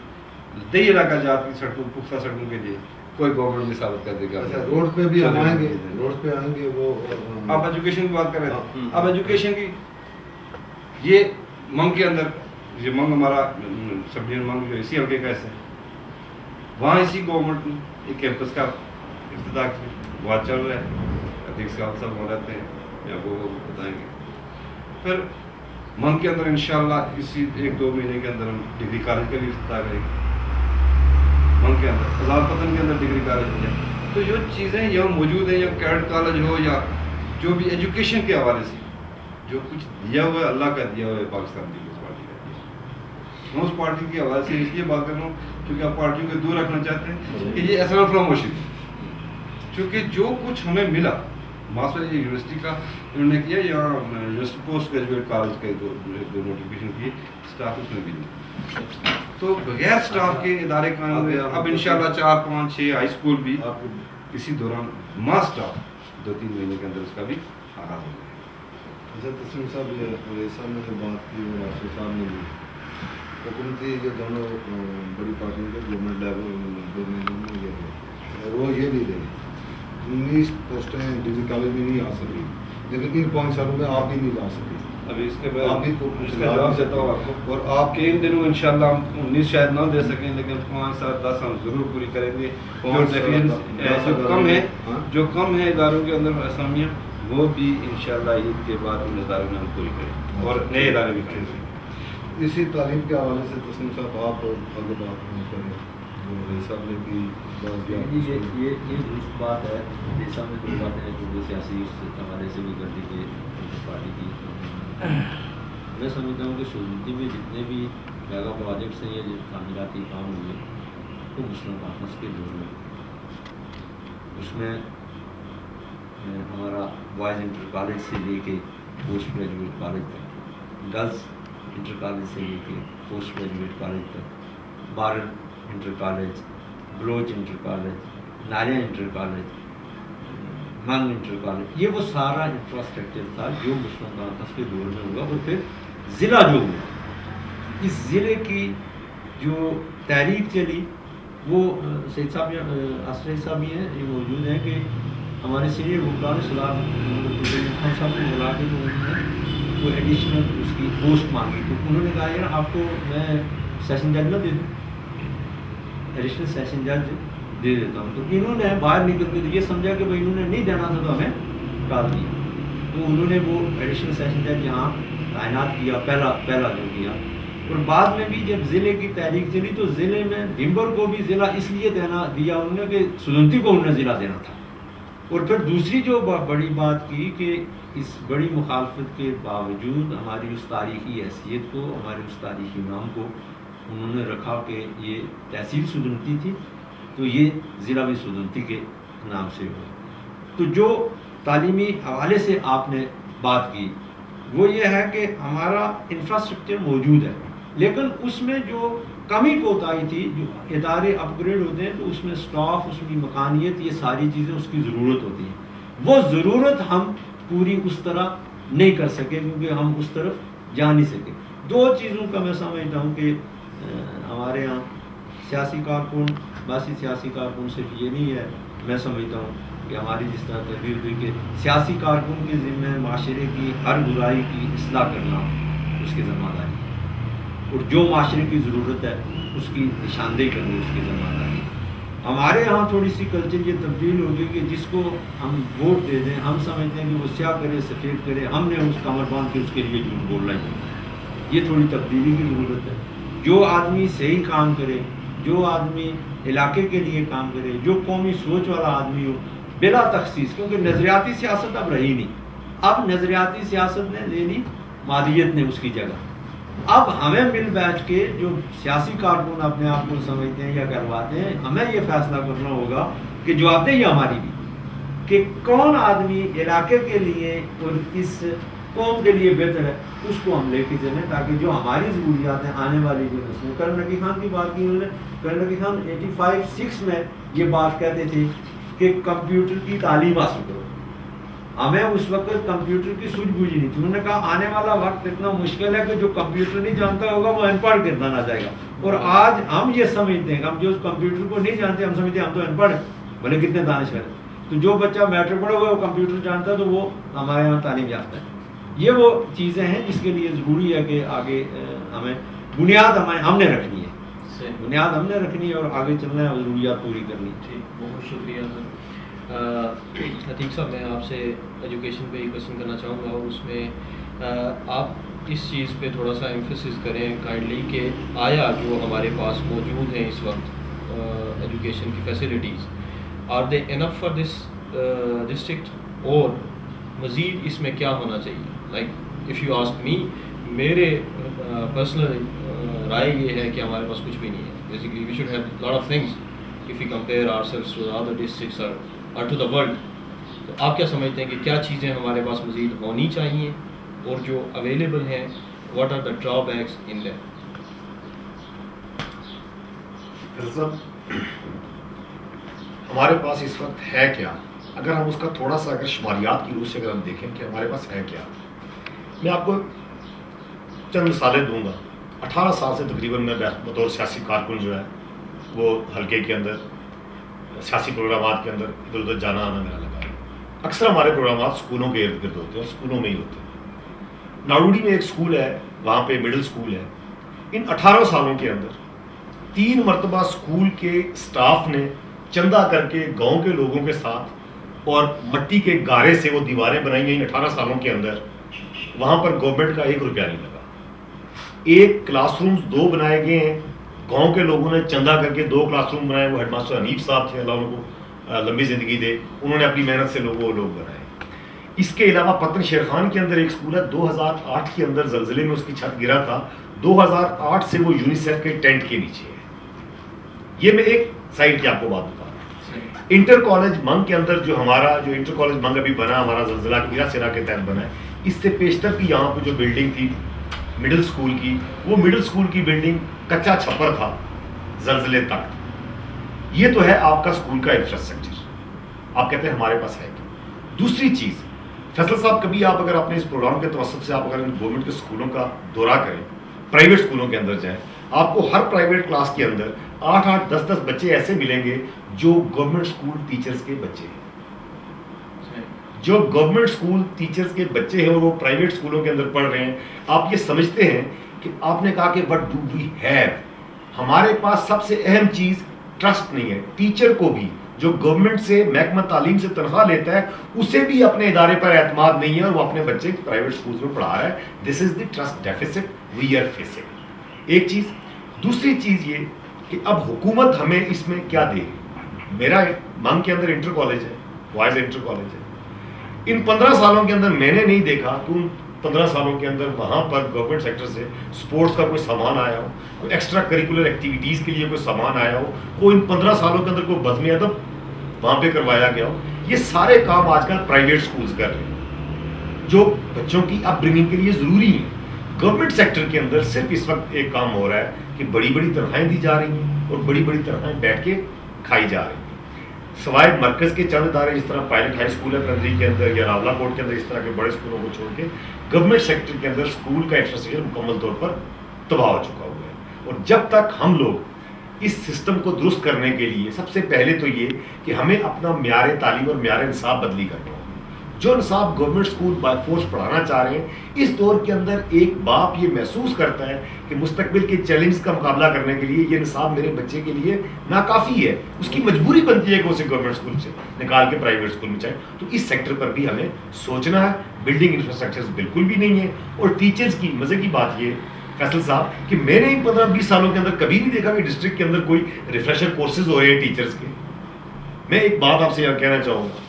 دیہی علاقہ جات کی سڑکوں, پختہ سڑکوں کے لیے کوئی گورنمنٹ بھی ثابت کر دے گا. روڈ پہ بھی آئیں گے, روڈ پہ آئیں گے وہ. آپ ایجوکیشن کی بات کر رہے ہیں, اب ایجوکیشن کی یہ منگ کے اندر یہ منگ ہمارا سب ڈویژن منگ جو اسی حلقے کا ہے, وہاں اسی گورنمنٹ نے ایک کیمپس کا افتتاح کیا, بات چل رہا ہے. عتیق صاحب وہاں رہتے ہیں یا وہ بتائیں گے. پھر منگ کے اندر انشاءاللہ اسی 1-2 مہینے کے اندر ہم ڈگری کالج کا بھی افتتاح کریں گے. منگ کے اندر آزاد پتن کے اندر ڈگری کالج ہو جائے. تو جو چیزیں یہاں موجود ہیں, یا کیڈٹ کالج ہو یا جو بھی ایجوکیشن کے حوالے سے جو کچھ دیا ہوا ہے اللہ کا دیا ہوا ہے, پاکستان پیپلز پارٹی کا دیا ہے. میں اس پارٹی کے حوالے سے اس لیے بات کر رہا ہوں کیونکہ آپ پارٹیوں کو دور رکھنا چاہتے ہیں کہ یہ ایسا فراموشی ہے. چونکہ جو کچھ ہمیں ملا ماسٹر یونیورسٹی کا انہوں نے کیا, یا یونیورسٹی پوسٹ گریجویٹ کالج کے دو نوٹیفکیشن کیے, اسٹاف اس میں بھی نہیں. تو بغیر اسٹاف کے ادارے قائم ہوئے. اب انشاءاللہ 4-5-6 ہائی اسکول بھی اسی دوران ماس اسٹاف 2-3 مہینے کے اندر اس کا بھی آغاز ہو جائے. اچھا تسلیم صاحب, یہ نے جو بات کی وہ راشد صاحب نے بھی حکومتی جو دونوں بڑی پارٹیوں کے گورنمنٹ لیول وہ یہ بھی دیں 19 پوسٹیں ڈگری کالج میں نہیں آ سکی, لیکن ان 5 سالوں میں آپ بھی نہیں لا سکے. ابھی اس کے بعد آپ بھی اس کا جواب دیتا ہوں آپ کو, اور آپ کے ان دنوں انشاءاللہ ہم 19 شاید نہ دے سکیں, لیکن 5-7-10 ہم ضرور پوری کریں گے. جو کم ہے اداروں کے اندر اسامیاں, وہ بھی انشاءاللہ عید کے بعد ان اداروں میں ہم پوری کریں اور نئے ادارے بھی کریں گے. اسی تعلیم کے حوالے سے تسلیم صاحب آپ آگے بات کریں. صاحب نے بھی یہ درست بات ہے. جیسا میں کوئی باتیں ہیں جو سیاسی حوالے سے بھی کر دیجیے پارٹی کی. میں سمجھتا ہوں کہ سوسائٹی میں جتنے بھی میگا پروجیکٹس ہیں یا جو تعمیراتی کام ہوئے وہ مسلم کانفرنس کے دور میں, اس میں ہمارا بوائز انٹر کالج سے لے کے پوسٹ گریجویٹ کالج تک, گرلس انٹر کالج سے لے کے پوسٹ گریجویٹ کالج تک, بارن inter college, Baloch inter college, ناریہ انٹر کالج, منگ انٹر کالج, یہ وہ سارا انفراسٹرکچر تھا جو مسلم کانفرنس کے دور میں ہوا. اور پھر ضلع جو ہوا, اس ضلع کی جو تحریک چلی وہ سید صاحب اسرے صاحب بھی ہیں, یہ موجود ہیں کہ ہمارے سینئر حکمران صلاح خان صاحب نے بلا کے انہوں نے وہ ایڈیشنل اس کی پوسٹ مانگی. تو انہوں نے کہا یار آپ کو میں سیشن جج نہ دے دوں, ایڈیشنل سیشن جج دے دیتا ہوں. تو انہوں نے باہر نکل کے یہ سمجھا کہ بھائی انہوں نے نہیں دینا تھا تو ہمیں ٹال دیا. تو انہوں نے وہ ایڈیشنل سیشن جج یہاں تعینات کیا, پہلا جو کیا. اور بعد میں بھی جب ضلع کی تحریک چلی تو ضلع میں بھمبر کو بھی ضلع اس لیے دیا انہوں نے کہ سدنتی کو انہوں نے ضلع دینا تھا. اور پھر دوسری جو بڑی بات کی کہ اس بڑی مخالفت کے باوجود ہماری اس تاریخی حیثیت کو, ہمارے اس تاریخی نام کو انہوں نے رکھا کہ یہ تحصیل سدنتی تھی تو یہ ضلع بھی سدنتی کے نام سے ہوا. تو جو تعلیمی حوالے سے آپ نے بات کی وہ یہ ہے کہ ہمارا انفراسٹرکچر موجود ہے, لیکن اس میں جو کمی کوتاہی تھی, جو ادارے اپ گریڈ ہوتے ہیں تو اس میں اسٹاف, اس کی مکانیت, یہ ساری چیزیں اس کی ضرورت ہوتی ہیں. وہ ضرورت ہم پوری اس طرح نہیں کر سکے کیونکہ ہم اس طرف جا نہیں سکے. 2 چیزوں کا میں سمجھتا ہوں کہ ہمارے یہاں سیاسی کارکن, باسی سیاسی کارکن صرف یہ نہیں ہے. میں سمجھتا ہوں کہ ہماری جس طرح تحریر ہوئی کہ سیاسی کارکن کے ذمہ معاشرے کی ہر برائی کی اصلاح کرنا اس کی ذمہ داری ہے, اور جو معاشرے کی ضرورت ہے اس کی نشاندہی کرنی اس کی ذمہ داری ہے. ہمارے یہاں تھوڑی سی کلچر یہ تبدیل ہو گئی کہ جس کو ہم ووٹ دے دیں ہم سمجھتے ہیں کہ وہ سیاہ کرے سفید کرے, ہم نے اس کمر باندھ کے اس کے لیے جھوٹ بولنا ہی. یہ تھوڑی تبدیلی کی ضرورت ہے. جو آدمی صحیح کام کرے, جو آدمی علاقے کے لیے کام کرے, جو قومی سوچ والا آدمی ہو, بلا تخصیص، کیونکہ نظریاتی سیاست اب رہی نہیں. اب نظریاتی سیاست نے لے لی مادیت نے اس کی جگہ. اب ہمیں مل بیٹھ کے جو سیاسی کارکن اپنے آپ کو سمجھتے ہیں یا کرواتے ہیں، ہمیں یہ فیصلہ کرنا ہوگا کہ جوابدہی ہماری بھی، کہ کون آدمی علاقے کے لیے اور اس قوم کے لیے بہتر ہے، اس کو ہم لے کے چلیں، تاکہ جو ہماری ضروریات ہیں آنے والی جو نسلیں. کرن نقی خان کی بات کی انہوں نے. کرن نقی خان 85-86 میں یہ بات کہتے تھے کہ کمپیوٹر کی تعلیم حاصل کرو. ہمیں اس وقت کمپیوٹر کی سوجھ بوجھ نہیں تھی. انہوں نے کہا آنے والا وقت اتنا مشکل ہے کہ جو کمپیوٹر نہیں جانتا ہوگا وہ ان پڑھ گردان آ جائے گا. اور آج ہم یہ سمجھتے ہیں کہ ہم جو کمپیوٹر کو نہیں جانتے، ہم سمجھتے ہیں ہم تو ان پڑھ ہیں، بھلے کتنے دانشور ہیں. تو جو بچہ میٹرک پڑھا ہوا ہے وہ کمپیوٹر جانتا ہے تو وہ ہمارے یہاں تعلیم یافتہ ہے. یہ وہ چیزیں ہیں جس کے لیے ضروری ہے کہ آگے ہمیں بنیاد ہم نے رکھنی ہے، بنیاد ہم نے رکھنی ہے اور آگے چلنا ہے اور ضروریات پوری کرنی ہے. ٹھیک، بہت شکریہ سر. عتیق صاحب، میں آپ سے ایجوکیشن پہ ہی کوشچن کرنا چاہوں گا، اور اس میں آپ اس چیز پہ تھوڑا سا ایمفیسس کریں کائنڈلی کہ آیا جو ہمارے پاس موجود ہیں اس وقت ایجوکیشن کی facilities, are they enough for this district, اور مزید اس میں کیا ہونا چاہیے؟ Like if you ask me, میرے پرسنل رائے یہ ہے کہ ہمارے پاس کچھ بھی نہیں ہے. Basically we should have lot of things if we compare ourselves to the other districts or to the world. تو آپ کیا سمجھتے ہیں کہ کیا چیزیں ہمارے پاس مزید ہونی چاہیے، اور جو اویلیبل ہیں what are the drawbacks in them؟ ہمارے پاس اس وقت ہے کیا؟ اگر ہم اس کا تھوڑا سا اگر شماریات کی روح سے اگر ہم دیکھیں کہ ہمارے پاس ہے کیا، میں آپ کو چند مثالیں دوں گا. 18 سال سے تقریباً میں بطور سیاسی کارکن جو ہے وہ حلقے کے اندر سیاسی پروگرامات کے اندر ادھر ادھر جانا آنا میرا لگا ہے. اکثر ہمارے پروگرامات اسکولوں کے ارد گرد ہوتے ہیں، اسکولوں میں ہی ہوتے ہیں. ناڑوڑی میں ایک اسکول ہے، وہاں پہ مڈل اسکول ہے. ان 18 سالوں کے اندر 3 مرتبہ اسکول کے سٹاف نے چندہ کر کے گاؤں کے لوگوں کے ساتھ اور مٹی کے گارے سے وہ دیواریں بنائی ہیں. ان 18 سالوں کے اندر وہاں پر گورنمنٹ کا 1 روپیہ نہیں لگا. 1 کلاس رومز 2 بنائے گئے ہیں، گاؤں کے لوگوں نے چندہ کر کے 2 کلاس روم بنائے. وہ ہیڈ ماسٹر حنیف صاحب تھے، اللہ ان کو لمبی زندگی دے، انہوں نے اپنی محنت سے لوگ بنائے. اس کے علاوہ پتن شیر خان کے اندر ایک اسکول ہے، 2008 کے اندر زلزلے میں اس کی چھت گرا تھا. 2008 سے وہ یونیسیف کے ٹینٹ کے نیچے ہے. یہ میں ایک سائڈ کی آپ کو بات بتا رہا ہوں. انٹر کالج منگ کے اندر جو ہمارا جو انٹر کالج منگ ابھی بنا، ہمارا زلزلہ کیرا سیرا کے تحت بنا ہے. اس سے پیشتر کی یہاں پہ جو بلڈنگ تھی مڈل اسکول کی، وہ مڈل اسکول کی بلڈنگ کچا چھپر تھا زلزلے تک. یہ تو ہے آپ کا اسکول کا انفراسٹرکچر. آپ کہتے ہیں ہمارے پاس ہے کیا؟ دوسری چیز، فیصل صاحب کبھی آپ اگر اپنے اس پروگرام کے توسط سے آپ اگر گورنمنٹ کے اسکولوں کا دورہ کریں، پرائیویٹ اسکولوں کے اندر جائیں، آپ کو ہر پرائیویٹ کلاس کے اندر 8-8 10-10 بچے ایسے ملیں گے جو گورنمنٹ اسکول ٹیچرز کے بچے ہیں. جو گورنمنٹ اسکول ٹیچرز کے بچے ہیں اور وہ پرائیویٹ اسکولوں کے اندر پڑھ رہے ہیں. آپ یہ سمجھتے ہیں کہ آپ نے کہا کہ وٹ ڈو وی ہیو، ہمارے پاس سب سے اہم چیز ٹرسٹ نہیں ہے. ٹیچر کو بھی جو گورنمنٹ سے محکمہ تعلیم سے تنخواہ لیتا ہے اسے بھی اپنے ادارے پر اعتماد نہیں ہے اور وہ اپنے بچے پرائیویٹ اسکولز میں پڑھا رہا ہے. This is the trust deficit we are facing. ایک چیز. دوسری چیز یہ کہ اب حکومت ہمیں اس میں کیا دے. میرا منگ کے اندر انٹر کالج ہے، وائز انٹر کالج ہے. ان 15 سالوں کے اندر میں نے نہیں دیکھا کہ ان 15 سالوں کے اندر وہاں پر گورنمنٹ سیکٹر سے سپورٹس کا کوئی سامان آیا ہو، کوئی ایکسٹرا کریکولر ایکٹیویٹیز کے لیے کوئی سامان آیا ہو، کوئی ان 15 سالوں کے اندر کوئی بزم ادب وہاں پہ کروایا گیا ہو. یہ سارے کام آج کل پرائیویٹ اسکولز کر رہے ہیں جو بچوں کی اپ برنگنگ کے لیے ضروری ہے. گورنمنٹ سیکٹر کے اندر صرف اس وقت ایک کام ہو رہا ہے کہ بڑی بڑی تنخواہیں دی جا رہی ہیں اور بڑی بڑی تنخواہیں بیٹھ کے کھائی جا رہی ہیں. سوائے مرکز کے چند ادارے جس طرح پائلٹ ہائی اسکول ہے پرندری کے اندر یا راولا کوٹ کے اندر، اس طرح کے بڑے اسکولوں کو چھوڑ کے گورنمنٹ سیکٹر کے اندر اسکول کا انفراسٹرکچر مکمل طور پر تباہ ہو چکا ہوا ہے. اور جب تک ہم لوگ اس سسٹم کو درست کرنے کے لیے سب سے پہلے تو یہ کہ ہمیں اپنا معیار تعلیم اور معیار انصاف بدلی کرنا ہوگا. جو نصاب گورنمنٹ اسکول بائی فورس پڑھانا چاہ رہے ہیں، اس دور کے اندر ایک باپ یہ محسوس کرتا ہے کہ مستقبل کے چیلنج کا مقابلہ کرنے کے لیے یہ نصاب میرے بچے کے لیے ناکافی ہے. اس کی مجبوری بنتی ہے کہ اسے گورنمنٹ اسکول سے نکال کے پرائیویٹ اسکول میں جائے. تو اس سیکٹر پر بھی ہمیں سوچنا ہے. بلڈنگ انفراسٹرکچر بالکل بھی نہیں ہے. اور ٹیچرز کی مزے کی بات یہ فیصل صاحب کہ میں نے 15-20 سالوں کے اندر کبھی نہیں دیکھا کہ ڈسٹرکٹ کے اندر کوئی ریفریشر کورسز ہو رہے ہیں ٹیچرز کے. میں ایک بات آپ سے کہنا چاہوں گا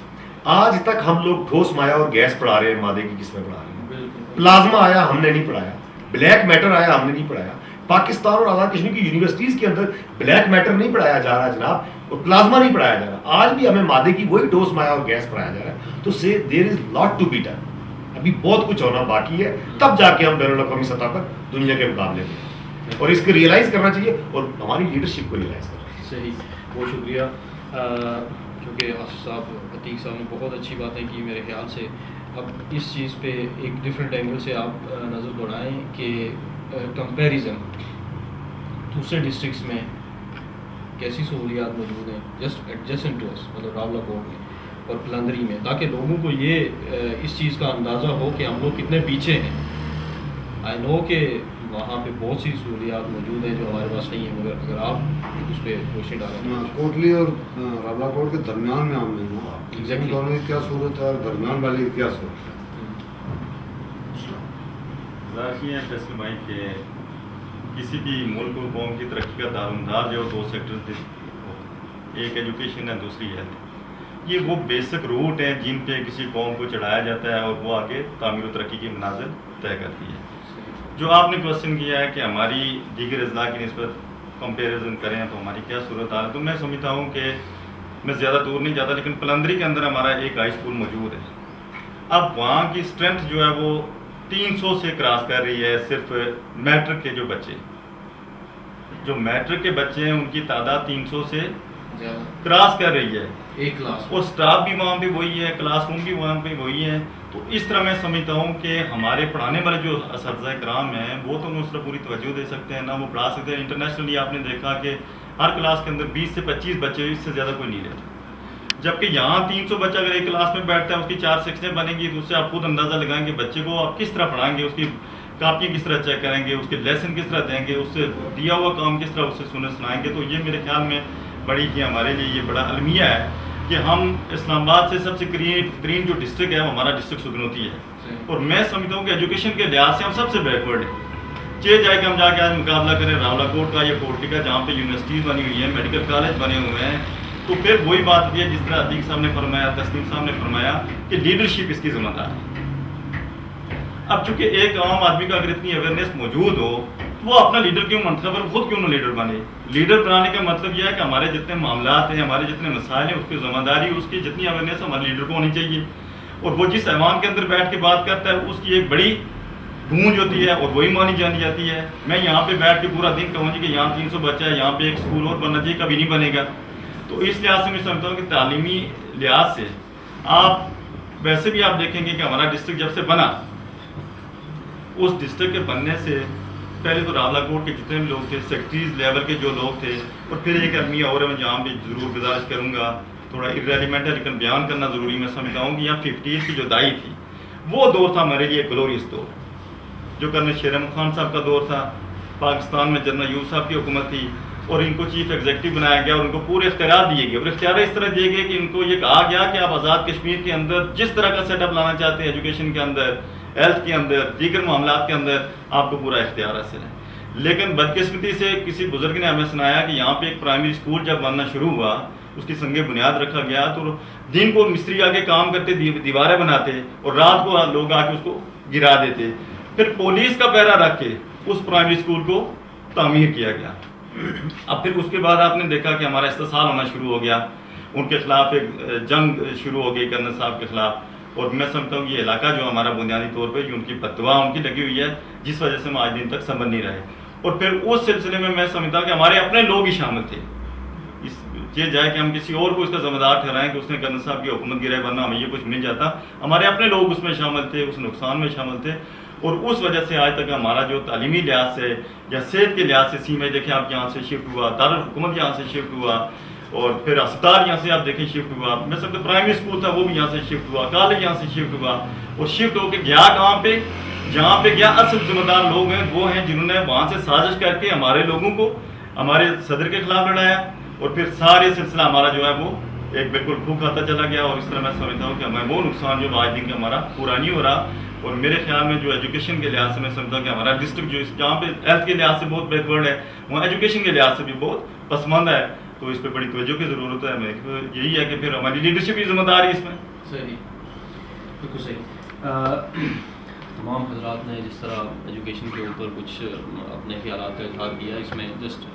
آج تک ہم لوگ ٹھوس مایا اور گیس پڑھا رہے ہیں، مادے کی قسمیں پڑھا رہے ہیں. پلازما آیا ہم نے نہیں پڑھایا، بلیک میٹر آیا ہم نے نہیں پڑھایا. پاکستان اور آزاد کشمیر کی یونیورسٹیز کے اندر بلیک میٹر نہیں پڑھایا جا رہا جناب، اور پلازما نہیں پڑھایا جا رہا. آج بھی ہمیں مادے کی وہی ٹھوس مایا اور گیس پڑھایا جا رہا ہے. تو سے دیر از لاٹ ٹو بی ڈن. ابھی بہت کچھ ہونا باقی ہے، تب جا کے ہم بین الاقوامی سطح پر دنیا کے مقابلے میں، اور اس کو ریئلائز کرنا چاہیے اور ہماری لیڈرشپ کو ریئلائز کرنا چاہیے. صحیح، بہت شکریہ. چونکہ آصف صاحب، عتیق صاحب نے بہت اچھی باتیں کی میرے خیال سے. اب اس چیز پہ ایک ڈفرینٹ اینگل سے آپ نظر بڑھائیں کہ کمپیریزن دوسرے ڈسٹرکٹس میں کیسی سہولیات موجود ہیں جسٹ ایڈجسٹنٹ ٹو اس، مطلب راولا کوٹ میں اور پلندری میں، تاکہ لوگوں کو یہ اس چیز کا اندازہ ہو کہ ہم لوگ کتنے پیچھے ہیں. آئی نو کہ وہاں پہ بہت سی سہولیات موجود ہیں جو ہمارے پاس نہیں ہیں، مگر اگر آپ اس پہ روشنی ڈالیں. کوٹلی اور راولا کوٹ کے درمیان میں ہم ہیں، دونوں کی کیا صورت ہے اور درمیان والے کی کیا صورت ہے. ظاہر ہے فیصل بھائی کہ کسی بھی ملک اور قوم کی ترقی کا دارمدار جو دو سیکٹر، ایک ایجوکیشن ہے، دوسری ہیلتھ. یہ وہ بیسک روٹ ہیں جن پہ کسی قوم کو چڑھایا جاتا ہے اور وہ آگے تعمیر و ترقی کی منازل طے کرتی ہے. جو آپ نے کوشچن کیا ہے کہ ہماری دیگر اضلاع کی نسبت کمپیریزن کریں تو ہماری کیا صورت حال ہے، تو میں سمجھتا ہوں کہ میں زیادہ دور نہیں جاتا، لیکن پلندری کے اندر ہمارا ایک ہائی اسکول موجود ہے. اب وہاں کی اسٹرینتھ جو ہے وہ 300 سے کراس کر رہی ہے. صرف میٹرک کے جو میٹرک کے بچے ہیں ان کی تعداد 300 سے کراس کر رہی ہے. ایک کلاس اور اسٹاف بھی وہاں پہ وہی ہے، کلاس روم بھی وہاں پہ وہی ہے. تو اس طرح میں سمجھتا ہوں کہ ہمارے پڑھانے والے جو اساتذہ کرام ہیں وہ تو اس طرح پوری توجہ دے سکتے ہیں، نہ وہ پڑھا سکتے ہیں. انٹرنیشنلی آپ نے دیکھا کہ ہر کلاس کے اندر 20 سے 25 بچے، اس سے زیادہ کوئی نہیں رہتا. جبکہ یہاں 300 بچہ اگر ایک کلاس میں بیٹھتا ہے، اس کی 4 سیکشنیں بنیں گی، تو اس سے آپ خود اندازہ لگائیں گے بچے کو آپ کس طرح پڑھائیں گے، اس کی کاپیاں کس طرح چیک کریں گے، اس کے لیسن کس طرح دیں گے، اس سے دیا ہوا کام کس طرح اس سے سنائیں گے. تو یہ میرے خیال میں بڑی ہی ہمارے لیے یہ بڑا المیہ ہے کہ ہم اسلام آباد سے سب سے قریب ترین جو ڈسٹرکٹ ہے وہ ہمارا ڈسٹرکٹ سگنوتی ہے. اور میں سمجھتا ہوں کہ ایجوکیشن کے لحاظ سے ہم سب سے بیکورڈ ہیں. چاہے جائے کہ ہم جا کے آج مقابلہ کریں راولا کوٹ کا یا کوٹلی کا، جہاں پہ یونیورسٹیز بنی ہوئی ہیں، میڈیکل کالج بنے ہوئے ہیں، تو پھر وہی بات ہوتی ہے جس طرح عتیق صاحب نے فرمایا، تسلیم صاحب نے فرمایا کہ لیڈرشپ اس کی ذمہ دار ہے. اب چونکہ ایک عام آدمی کا اگر اتنی اویئرنیس موجود ہو، وہ اپنا لیڈر کیوں منتخب اور خود کیوں نہ لیڈر بنے. لیڈر بنانے کا مطلب یہ ہے کہ ہمارے جتنے معاملات ہیں، ہمارے جتنے مسائل ہیں، اس کی ذمہ داری، اس کی جتنی اویئرنیس ہمارے لیڈر کو ہونی چاہیے. اور وہ جس ایوان کے اندر بیٹھ کے بات کرتا ہے اس کی ایک بڑی گونج ہوتی ہے اور وہی مانی جانی جاتی ہے. میں یہاں پہ بیٹھ کے پورا دن کہوں کہ یہاں 300 بچہ ہے، یہاں پہ ایک اسکول اور بننا چاہیے، کبھی نہیں بنے گا. تو اس لحاظ سے میں سمجھتا ہوں کہ تعلیمی لحاظ سے آپ ویسے بھی آپ دیکھیں گے کہ ہمارا ڈسٹرکٹ جب سے بنا، اس ڈسٹرکٹ کے بننے سے پہلے تو راولا کوٹ کے جتنے بھی لوگ تھے، سیکٹریز لیول کے جو لوگ تھے، اور پھر ایک المیہ اور میں جہاں بھی ضرور گزارش کروں گا، تھوڑا ارریلیونٹ ہے لیکن بیان کرنا ضروری میں سمجھتا ہوں کہ یہاں 50 کی جو دائی تھی، وہ دور تھا ہمارے لیے گلوریس دور، جو کرنل شیر احمد خان صاحب کا دور تھا. پاکستان میں جنرل ایوب صاحب کی حکومت تھی اور ان کو چیف ایگزیکٹو بنایا گیا اور ان کو پورے اختیارات دیے گئے. اور اختیار اس طرح دیے گئے کہ ان کو یہ کہا گیا کہ آپ آزاد کشمیر کے اندر جس طرح کا سیٹ اپ لانا چاہتے ہیں، ایجوکیشن کے اندر، ہیلتھ کے اندر، دیگر معاملات کے اندر، آپ کو پورا اختیار حاصل ہے. لیکن بدقسمتی سے کسی بزرگ نے ہمیں سنایا کہ یہاں پہ ایک پرائمری اسکول جب بننا شروع ہوا، اس کی سنگ بنیاد رکھا گیا، تو دن کو مستری آ کے کام کرتے، دیواریں بناتے، اور رات کو لوگ آ کے اس کو گرا دیتے. پھر پولیس کا پہرا رکھ کے اس پرائمری اسکول کو تعمیر کیا گیا. اب پھر اس کے بعد آپ نے دیکھا کہ ہمارا استحصال ہونا شروع ہو گیا، ان کے خلاف ایک جنگ شروع ہو گئی کرنل صاحب کے خلاف. اور میں سمجھتا ہوں یہ علاقہ جو ہمارا بنیادی طور پہ جو ان کی بددعا ان کی لگی ہوئی ہے، جس وجہ سے ہم آج دن تک سنبھل نہیں رہے. اور پھر اس سلسلے میں سمجھتا ہوں کہ ہمارے اپنے لوگ ہی شامل تھے. یہ جائے کہ ہم کسی اور کو اس کا ذمہ دار ٹھہرائیں کہ اس نے کرنل صاحب کی حکومت گرائے ورنہ ہمیں یہ کچھ مل جاتا. ہمارے اپنے لوگ اس میں شامل تھے، اس نقصان میں شامل تھے. اور اس وجہ سے آج تک ہمارا جو تعلیمی لحاظ سے یا صحت کے لحاظ سے سیمیں دیکھیں آپ یہاں سے شفٹ ہوا، دارالحکومت یہاں سے شفٹ ہوا، اور پھر اسپتال یہاں سے آپ دیکھیں شفٹ ہوا. میں سب پرائمری اسکول تھا وہ بھی یہاں سے شفٹ ہوا، کالج یہاں سے شفٹ ہوا. اور شفٹ ہو کے گیا کہاں پہ؟ جہاں پہ گیا اصل ذمہ دار لوگ ہیں وہ ہیں جنہوں نے وہاں سے سازش کر کے ہمارے لوگوں کو ہمارے صدر کے خلاف لڑایا. اور پھر سارے سلسلہ ہمارا جو ہے وہ ایک بالکل کھو کھاتا چلا گیا. اور اس طرح میں سمجھتا ہوں کہ ہمیں وہ نقصان جو آج دن کا ہمارا پورا نہیں ہو رہا. اور میرے خیال میں جو ایجوکیشن کے لحاظ سے میں سمجھتا ہوں کہ ہمارا ڈسٹرکٹ جو جہاں پہ ہیلتھ کے لحاظ سے بہت بیکورڈ ہے، وہاں ایجوکیشن کے لحاظ سے بھی بہت پسماندہ ہے. تو اس پہ بڑی توجہ کی ضرورت ہے. ہمیں یہی ہے کہ پھر ہماری لیڈرشپ کی ذمہ داری اس میں. صحیح, بالکل صحیح. تمام حضرات نے جس طرح ایجوکیشن کے اوپر کچھ اپنے خیالات کا اظہار کیا, اس میں just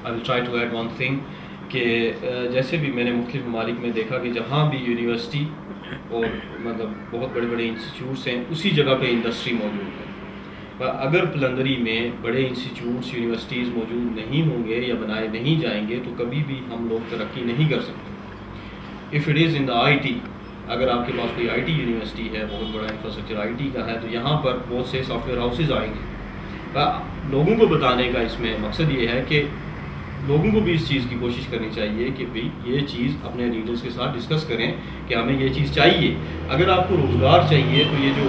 I will try to add one thing کہ جیسے بھی میں نے مختلف ممالک میں دیکھا کہ جہاں بھی یونیورسٹی اور مطلب بہت بڑے بڑے انسٹیٹیوٹس ہیں اسی جگہ پہ انڈسٹری موجود ہے. اگر پلندری میں بڑے انسٹیٹیوٹس یونیورسٹیز موجود نہیں ہوں گے یا بنائے نہیں جائیں گے تو کبھی بھی ہم لوگ ترقی نہیں کر سکتے. If it is in the I T, اگر آپ کے پاس کوئی آئی ٹی یونیورسٹی ہے, بہت بڑا انفراسٹرکچر آئی ٹی کا ہے, تو یہاں پر بہت سے سافٹ ویئر ہاؤسز آئیں گے. لوگوں کو بتانے کا اس میں مقصد یہ ہے کہ لوگوں کو بھی اس چیز کی کوشش کرنی چاہیے کہ بھئی یہ چیز اپنے لیڈرز کے ساتھ ڈسکس کریں کہ ہمیں یہ چیز چاہیے. اگر آپ کو روزگار چاہیے تو یہ جو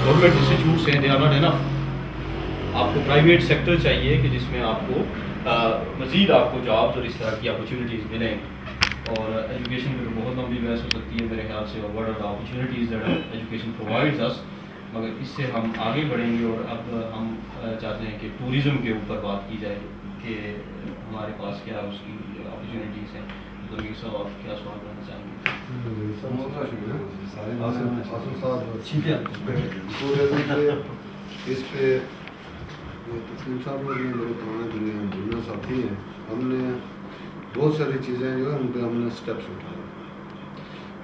گورنمنٹ انسٹیٹیوٹس ہیں دے آر ناٹ انف. آپ کو پرائیویٹ سیکٹر چاہیے کہ جس میں آپ کو مزید آپ کو جابس اور اس طرح کی اپرچونیٹیز ملیں. اور ایجوکیشن میں تو بہت لمبی بحث ہو سکتی ہے میرے خیال سے, what are the opportunities that education provides اس, مگر اس سے ہم آگے بڑھیں گے. اور اب ہم چاہتے ہیں کہ ٹورزم کے اوپر بات کی جائے کہ ہمارے پاس کیا اس کی اپرچونیٹیز ہیں. تو یہ سب آپ کیا سوال کرنا چاہیں گے؟ اس پہ تسلیم صاحب اور میرے پرانے دنیا ساتھی ہیں, ہم نے بہت ساری چیزیں جو ہے ان پہ ہم نے اسٹیپس اٹھائے.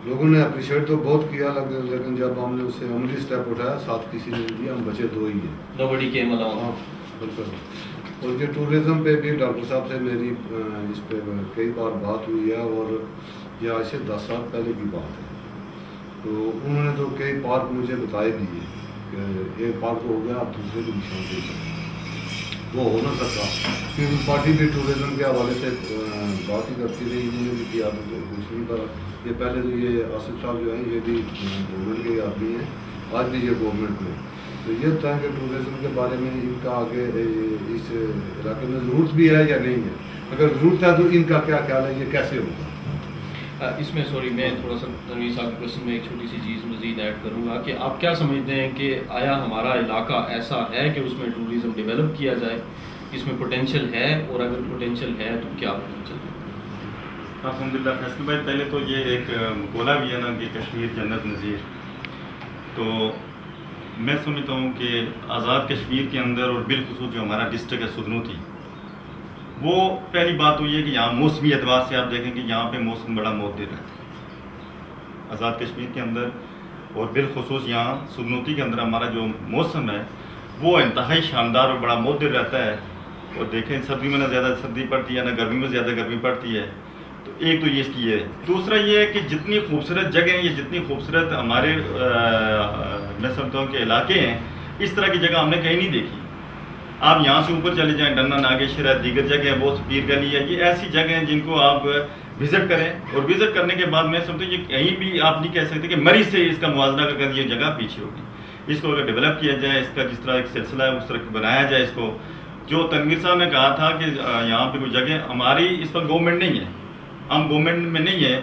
لوگوں نے اپریشیٹ تو بہت کیا, لیکن جب ہم نے اس سے عملی اسٹیپ اٹھایا ساتھ کسی نے نہیں دیا, ہم بچے دو ہی ہیں. Nobody came allowing. ہاں بالکل. اور یہ ٹورزم پہ بھی ڈاکٹر صاحب سے میری اس پہ کئی بار بات ہوئی ہے, اور یہ آج سے 10 سال پہلے کی بات ہے. تو انہوں نے تو کئی پارک مجھے بتائے بھی ہیں کہ ایک پارک ہو گیا, آپ دوسرے کو نشان دے سکتے. وہ ہو نہ سکتا کیونکہ پارٹی بھی ٹورزم کے حوالے سے بات ہی کرتی رہی, انہوں نے بھی کیا تو کچھ نہیں کرا. یہ پہلے تو یہ آصف صاحب جو ہیں یہ بھی گورنمنٹ کے آدمی ہیں, آج بھی یہ گورنمنٹ میں. تو یہ تھا کہ ٹورزم کے بارے میں ان کا آگے اس علاقے میں ضرورت بھی ہے یا نہیں ہے, اگر ضرورت ہے تو ان کا کیا خیال ہے, یہ کیسے ہوگا. اس میں سوری میں تھوڑا سا تنویر صاحب کے کوشچن میں ایک چھوٹی سی چیز مزید ایڈ کروں گا کہ آپ کیا سمجھتے ہیں کہ آیا ہمارا علاقہ ایسا ہے کہ اس میں ٹورزم ڈیولپ کیا جائے, اس میں پوٹینشیل ہے, اور اگر پوٹینشیل ہے تو کیا پوٹینشیل ہے؟ الحمدللہ فیصل بھائی, پہلے تو یہ ایک مقولہ بھی ہے نا کہ کشمیر جنت نظیر. تو میں سمجھتا ہوں کہ آزاد کشمیر کے اندر اور بالخصوص جو ہمارا ڈسٹرکٹ ہے سدنوتی, وہ پہلی بات تو یہ کہ یہاں موسمی اعتبار سے آپ دیکھیں کہ یہاں پہ موسم بڑا معتدل رہتا ہے آزاد کشمیر کے اندر, اور بالخصوص یہاں سدنوتی کے اندر ہمارا جو موسم ہے وہ انتہائی شاندار اور بڑا معتدل رہتا ہے. اور دیکھیں سردی میں نہ زیادہ سردی پڑتی ہے نہ گرمی میں زیادہ گرمی پڑتی ہے. تو ایک تو یہ اس کی ہے. دوسرا یہ ہے کہ جتنی خوبصورت جگہیں یا جتنی خوبصورت ہمارے میں سمجھتا ہوں کہ علاقے ہیں, اس طرح کی جگہ ہم نے کہیں نہیں دیکھی. آپ یہاں سے اوپر چلے جائیں, ڈننا ناگیشور ہے, دیگر جگہ ہیں, بہت پیر گلی ہے, یہ ایسی جگہ ہیں جن کو آپ وزٹ کریں. اور وزٹ کرنے کے بعد میں سمجھتا ہوں یہ کہیں بھی آپ نہیں کہہ سکتے کہ مری سے اس کا موازنہ کر یہ جگہ پیچھے ہوگی. اس کو اگر ڈیولپ کیا جائے, اس کا جس طرح ایک سلسلہ ہے اس طرح بنایا جائے اس کو. جو تنویر صاحب نے کہا تھا کہ یہاں پہ کوئی جگہ ہماری اس پر گورنمنٹ نہیں ہے, ہم گورنمنٹ میں نہیں ہیں,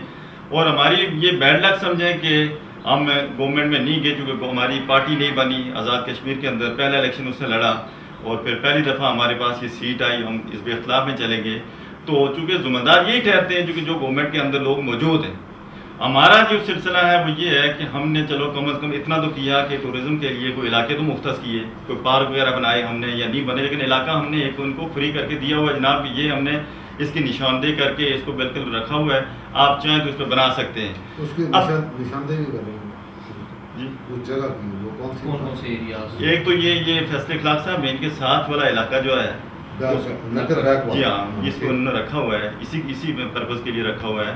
اور ہماری یہ بیڈ لک سمجھیں کہ ہم گورنمنٹ میں نہیں گئے کیونکہ ہماری پارٹی نہیں بنی آزاد کشمیر کے اندر. پہلا الیکشن اس سے لڑا اور پھر پہلی دفعہ ہمارے پاس یہ سیٹ آئی, ہم اس پہ اختلاف میں چلے گئے. تو چونکہ ذمہ دار یہی ٹھہرتے ہیں چونکہ جو گورنمنٹ کے اندر لوگ موجود ہیں. ہمارا جو سلسلہ ہے وہ یہ ہے کہ ہم نے چلو کم از کم اتنا تو کیا کہ ٹورزم کے لیے کوئی علاقے تو مختص کیے, کوئی پارک وغیرہ بنائے ہم نے یا نہیں بنے, لیکن علاقہ ہم نے ایک ان کو فری کر کے دیا ہوا ہے جناب کہ یہ ہم نے اس کی نشاندہی کر کے اس کو بالکل رکھا ہوا ہے, آپ چاہیں تو اس پہ بنا سکتے ہیں. اس کی نشاندہی بھی کر رہے ہیں جی اس جگہ کی, وہ کون سے ایریاز؟ ایک تو یہ فیصل اخلاق صاحب میں ان کے ساتھ والا علاقہ جو ہے جی ہاں, اس کو انہوں نے رکھا ہوا ہے, اسی پرپز کے لیے رکھا ہوا ہے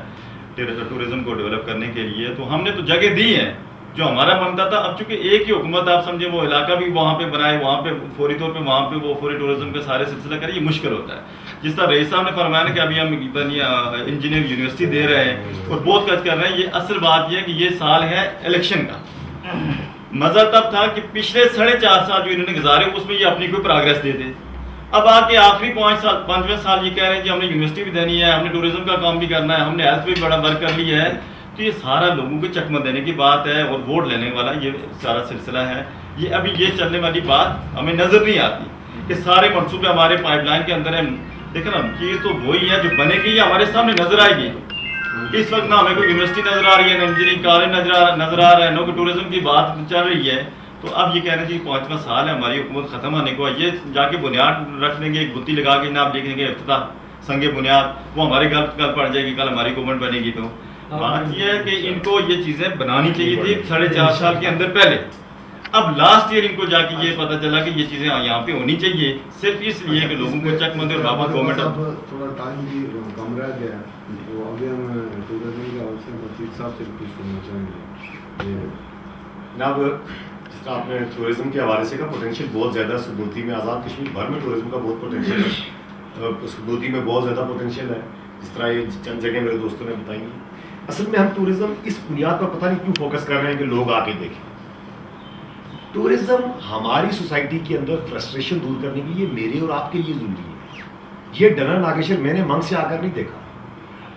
ٹورزم کو ڈیولپ کرنے کے لیے. تو ہم نے تو جگہ دی ہے جو ہمارا بنتا تھا. اب چونکہ ایک ہی حکومت آپ سمجھیں وہ علاقہ بھی وہاں پہ بنائے, وہاں پہ فوری طور پہ وہاں پہ وہ فوری ٹورزم کے سارے سلسلہ کرے, یہ مشکل ہوتا ہے. جس طرح رئیس صاحب نے فرمایا کہ ابھی ہم انجینئر یونیورسٹی دے رہے ہیں اور بہت کچھ کر رہے ہیں. یہ اصل بات یہ ہے کہ یہ سال ہے الیکشن کا. مزہ تب تھا کہ پچھلے 4.5 سال جو انہوں نے گزارے اس میں یہ اپنی کوئی پروگریس دیتے. اب آ کے آخری 5 سال یہ کہہ رہے ہیں کہ ہم نے یونیورسٹی بھی دینی ہے, ہم نے ٹورزم کا کام بھی کرنا ہے, ہم نے ہیلتھ بھی بڑا ورک کر لیا ہے. تو یہ سارا لوگوں کو چکمہ دینے کی بات ہے اور ووٹ لینے والا یہ سارا سلسلہ ہے. یہ ابھی یہ چلنے والی بات ہمیں نظر نہیں آتی کہ سارے منصوبے ہمارے پائپ لائن کے اندر ہیں. دیکھیں نا چیز تو وہی ہے جو بنے گی ہمارے سامنے نظر آئے گی. اس وقت نہ ہمیں کوئی یونیورسٹی نظر آ رہی ہے، نہ انجینئرنگ کالج نظر آ رہا ہے، نہ کوئی ٹورزم کی بات چل رہی ہے. تو اب یہ کہہ رہے ہیں جی 5واں سال ہے ہماری حکومت ختم ہونے کو، یہ جا کے بنیاد رکھ لیں گے، ایک بتی لگا کے نام لکھیں گے افتتاح سنگ بنیاد، وہ ہمارے گھر کل پڑ جائے گی، کل ہماری گورنمنٹ بنے گی. تو بات یہ ہے کہ ان کو یہ چیزیں بنانی چاہیے تھی 4.5 سال کے اندر پہلے. اب لاسٹ ایئر ان کو جا کے یہ پتہ چلا کہ یہ چیزیں یہاں پہ ہونی چاہیے، صرف اس لیے کہ لوگوں کو چک مندر بابا گورنمنٹ. تھوڑا ٹائم بھی کم رہ گیا ہے، تو ابھی ہم ٹورزم کے حوالے سے مفید صاحب سے کچھ سننا چاہیں گے. جناب جس طرح آپ نے ٹورزم کے حوالے سے کا پوٹینشیل بہت زیادہ ہے سبوتی میں، آزاد کشمیر بھر میں ٹورزم کا بہت پوٹینشیل ہے، سبوتی میں بہت زیادہ پوٹینشیل ہے، جس طرح یہ چند جگہ میرے دوستوں نے بتائی ہیں. اصل میں ہم ٹورزم اس بنیاد پر پتہ نہیں کیوں فوکس کر رہے ہیں کہ لوگ آ کے دیکھیں. ٹورزم ہماری سوسائٹی کے اندر فرسٹریشن دور کرنے کے لیے میرے اور آپ کے لیے ضروری ہے. یہ ڈنر ناگیشور میں نے منگ سے آ کر نہیں دیکھا،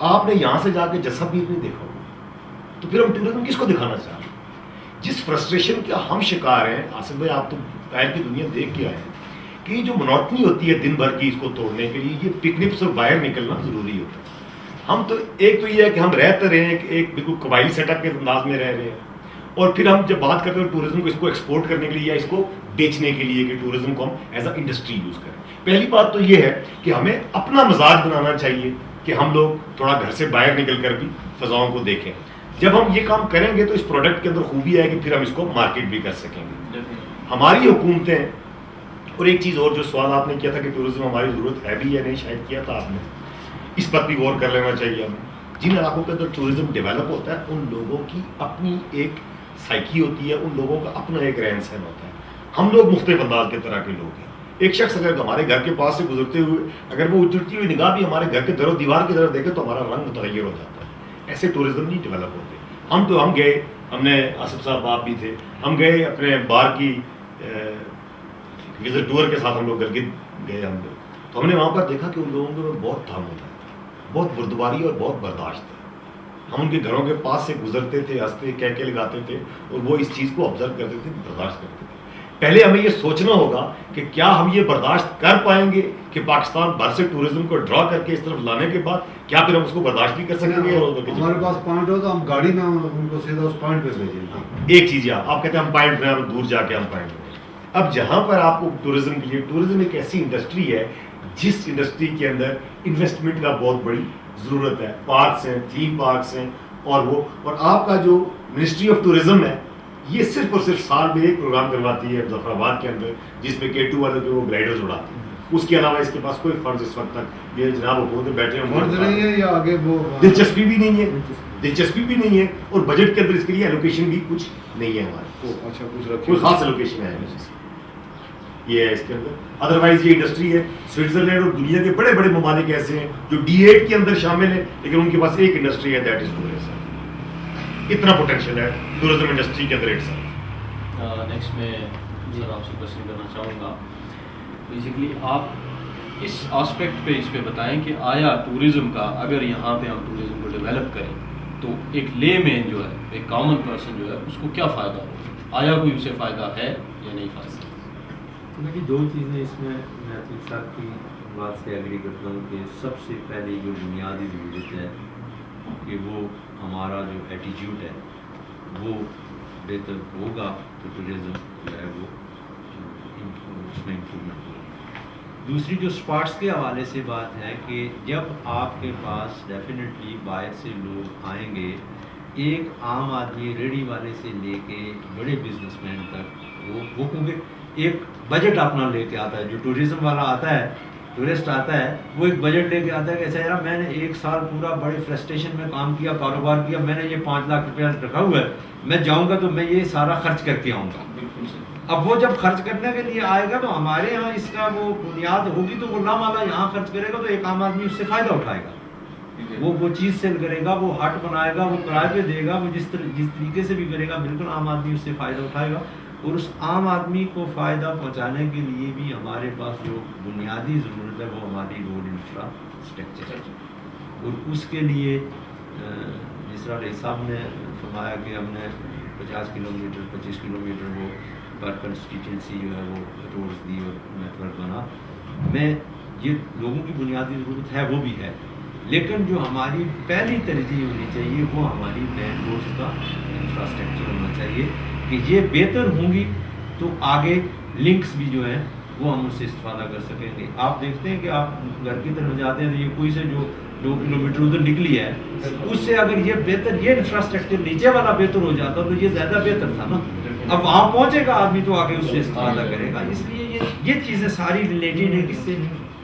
آپ نے یہاں سے جا کے جسب بھی نہیں دیکھا، تو پھر ہم ٹورزم کس کو دکھانا چاہ رہے ہیں؟ جس فرسٹریشن کا ہم شکار ہیں، آصف بھائی آپ تو باہر کی دنیا دیکھ کے آئے ہیں کہ یہ جو منوٹنی ہوتی ہے دن بھر کی، اس کو توڑنے کے لیے یہ پکنک سے باہر نکلنا ضروری ہوتا ہے. ہم تو ایک تو یہ ہے کہ ہم رہتے رہے ہیں ایک بالکل قبائلی سیٹ اپ کے انداز میں رہ رہے ہیں، اور پھر ہم جب بات کرتے ہیں ٹورزم کو اس کو ایکسپورٹ کرنے کے لیے یا اس کو بیچنے کے لیے کہ ٹورزم کو ہم ایز اے انڈسٹری یوز کریں. پہلی بات تو یہ ہے کہ ہمیں اپنا مزاج بنانا چاہیے کہ ہم لوگ تھوڑا گھر سے باہر نکل کر بھی فضاؤں کو دیکھیں. جب ہم یہ کام کریں گے تو اس پروڈکٹ کے اندر خوبی ہے کہ پھر ہم اس کو مارکیٹ بھی کر سکیں گے. ہماری حکومتیں، اور ایک چیز اور جو سوال آپ نے کیا تھا کہ ٹورزم ہماری ضرورت ہے بھی یا نہیں، شاید کیا تھا آپ نے، اس پر بھی غور کر لینا چاہیے ہمیں. جن علاقوں کے اندر ٹورزم ڈیولپ ہوتا ہے ان لوگوں کی اپنی ایک سائیکی ہوتی ہے، ان لوگوں کا اپنا ایک رہن سہن ہوتا ہے. ہم لوگ مختلف انداز کے طرح کے لوگ ہیں. ایک شخص اگر ہمارے گھر کے پاس سے گزرتے ہوئے اگر وہ اچھلتی ہوئی نگاہ بھی ہمارے گھر کے در و دیوار کی طرف دیکھے تو ہمارا رنگ متغیر ہو جاتا ہے. ایسے ٹورزم نہیں ڈیولپ ہوتے. ہم گئے، ہم نے آصف صاحب آپ بھی تھے، ہم گئے اپنے بار کی وزٹ ٹور کے ساتھ، ہم لوگ گرگت گئے ہم لوگ، تو ہم نے وہاں پر دیکھا کہ ان لوگوں میں بہت تحمل ہے، بہت بردباری اور بہت برداشت ہے. ہم ان کے گھروں کے پاس سے گزرتے تھے، ہنستے کہہ لگاتے تھے، اور وہ اس چیز کو آبزرو کرتے تھے، برداشت کرتے تھے. پہلے ہمیں یہ سوچنا ہوگا کہ کیا ہم یہ برداشت کر پائیں گے کہ پاکستان بھر سے ٹورزم کو ڈرا کر کے اس طرف لانے کے بعد کیا پھر ہم اس کو برداشت بھی کر سکیں گے؟ ہمارے پاس پوائنٹ ہو تو ہم گاڑی میں ان کو سیدھا اس پوائنٹ پہ بھیجیں گے. ایک چیز ہے، آپ کہتے ہیں ہم پوائنٹ میں دور جا کے ہم پوائنٹ میں. اب جہاں پر آپ کو ٹورزم کے لیے، ٹورزم ایک ایسی انڈسٹری ہے جس انڈسٹری کے اندر انویسٹمنٹ کا بہت بڑی ضرورت ہے. پارکس ہیں، تھیم پارکس ہیں، اور آپ کا جو منسٹری آف ٹورزم ہے یہ صرف اور صرف سال میں ایک پروگرام کرواتی ہے مظفر آباد کے اندر، جس میں K2 والے جو گلائڈرز اڑاتے ہیں. اس کے علاوہ اس کے پاس کوئی فرض اس وقت تک، یہ جناب حکومت بیٹھے ہیں، فرض نہیں ہے یا آگے وہ دلچسپی بھی نہیں ہے، اور بجٹ کے اندر اس کے لیے ایلوکیشن بھی کچھ نہیں ہے ہمارے. اچھا کچھ رکھیں، کوئی خاص ایلوکیشن ہے یہ ہے اس کے اندر. ادروائز یہ انڈسٹری ہے. سوئٹزرلینڈ اور دنیا کے بڑے بڑے ممالک ایسے ہیں جو D8 کے اندر شامل ہیں، لیکن ان کے پاس ایک انڈسٹری ہے، دیٹ از ٹورزم. اتنا پوٹینشیل ہے ٹورزم انڈسٹری کے اندر. نیکسٹ میں سر آپ سے کوشچن کرنا چاہوں گا. بیسیکلی آپ اس آسپیکٹ پہ اس پہ بتائیں کہ آیا ٹورزم کا، اگر یہاں پہ ہم ٹورزم کو ڈیولپ کریں تو ایک لے مین جو ہے، ایک کامن پرسن جو ہے، اس کو کیا فائدہ ہوگا؟ آیا کوئی اسے فائدہ ہے یا نہیں فائدہ؟ دیکھیے دو چیزیں اس میں عتیق صاحب کی بات سے ایگری کرتا ہوں کہ سب سے پہلے جو بنیادی ضرورت ہے کہ وہ ہمارا جو ایٹیٹیوڈ ہے وہ بہتر ہوگا تو ٹورزم جو ہے وہ اس میں امپرومنٹ ہوگی. دوسری جو اسپاٹس کے حوالے سے بات ہے کہ جب آپ کے پاس ڈیفینیٹلی باہر سے لوگ آئیں گے، ایک عام آدمی ریڑھی والے سے لے کے بڑے بزنس مین تک وہ کیونکہ ایک بجٹ اپنا لے کے آتا ہے. جو ٹورزم والا آتا ہے، ٹورسٹ آتا ہے، وہ ایک بجٹ لے کے آتا ہے کہ اچھا یار میں نے ایک سال پورا بڑے فرسٹریشن میں کام کیا، کاروبار کیا، میں نے یہ 5 لاکھ روپیہ رکھا ہوا ہے، میں جاؤں گا تو میں یہ سارا خرچ کر کے آؤں گا. اب وہ جب خرچ کرنے کے لیے آئے گا تو ہمارے یہاں اس کا وہ بنیاد ہوگی تو وہ لامالا یہاں خرچ کرے گا تو ایک عام آدمی اس سے فائدہ اٹھائے گا. وہ چیز سیل کرے گا، وہ ہٹ بنائے گا، وہ کرائے پہ دے گا، وہ جس طریقے سے بھی کرے گا بالکل عام آدمی اس سے فائدہ اٹھائے گا. اور اس عام آدمی کو فائدہ پہنچانے کے لیے بھی ہمارے پاس جو بنیادی ضرورت ہے وہ ہماری روڈ انفراسٹرکچر ہے. اور اس کے لیے جس طرح علیہ صاحب نے فرمایا کہ ہم نے 50 کلومیٹر 25 کلومیٹر وہ پر کنسٹیٹوئنسی جو ہے وہ روڈز دی اور نیٹ ورک بنا. میں یہ لوگوں کی بنیادی ضرورت ہے وہ بھی ہے، لیکن جو ہماری پہلی ترجیح ہونی چاہیے وہ ہماری مین روڈس کا انفراسٹرکچر ہونا چاہیے کہ یہ بہتر ہوں گی تو آگے لنکس بھی جو ہیں وہ ہم اس سے استفادہ کر سکیں گے. آپ دیکھتے ہیں کہ آپ گھر کی طرف جاتے ہیں تو یہ کوئی سے جو 2 کلومیٹر ادھر نکلی ہے اس سے اگر یہ بہتر یہ انفراسٹرکچر نیچے والا بہتر ہو جاتا تو یہ زیادہ بہتر تھا نا. اب وہاں پہنچے گا آدمی تو آگے اس سے استفادہ کرے گا. اس لیے یہ چیزیں ساری ریلیٹڈ ہیں کس سے،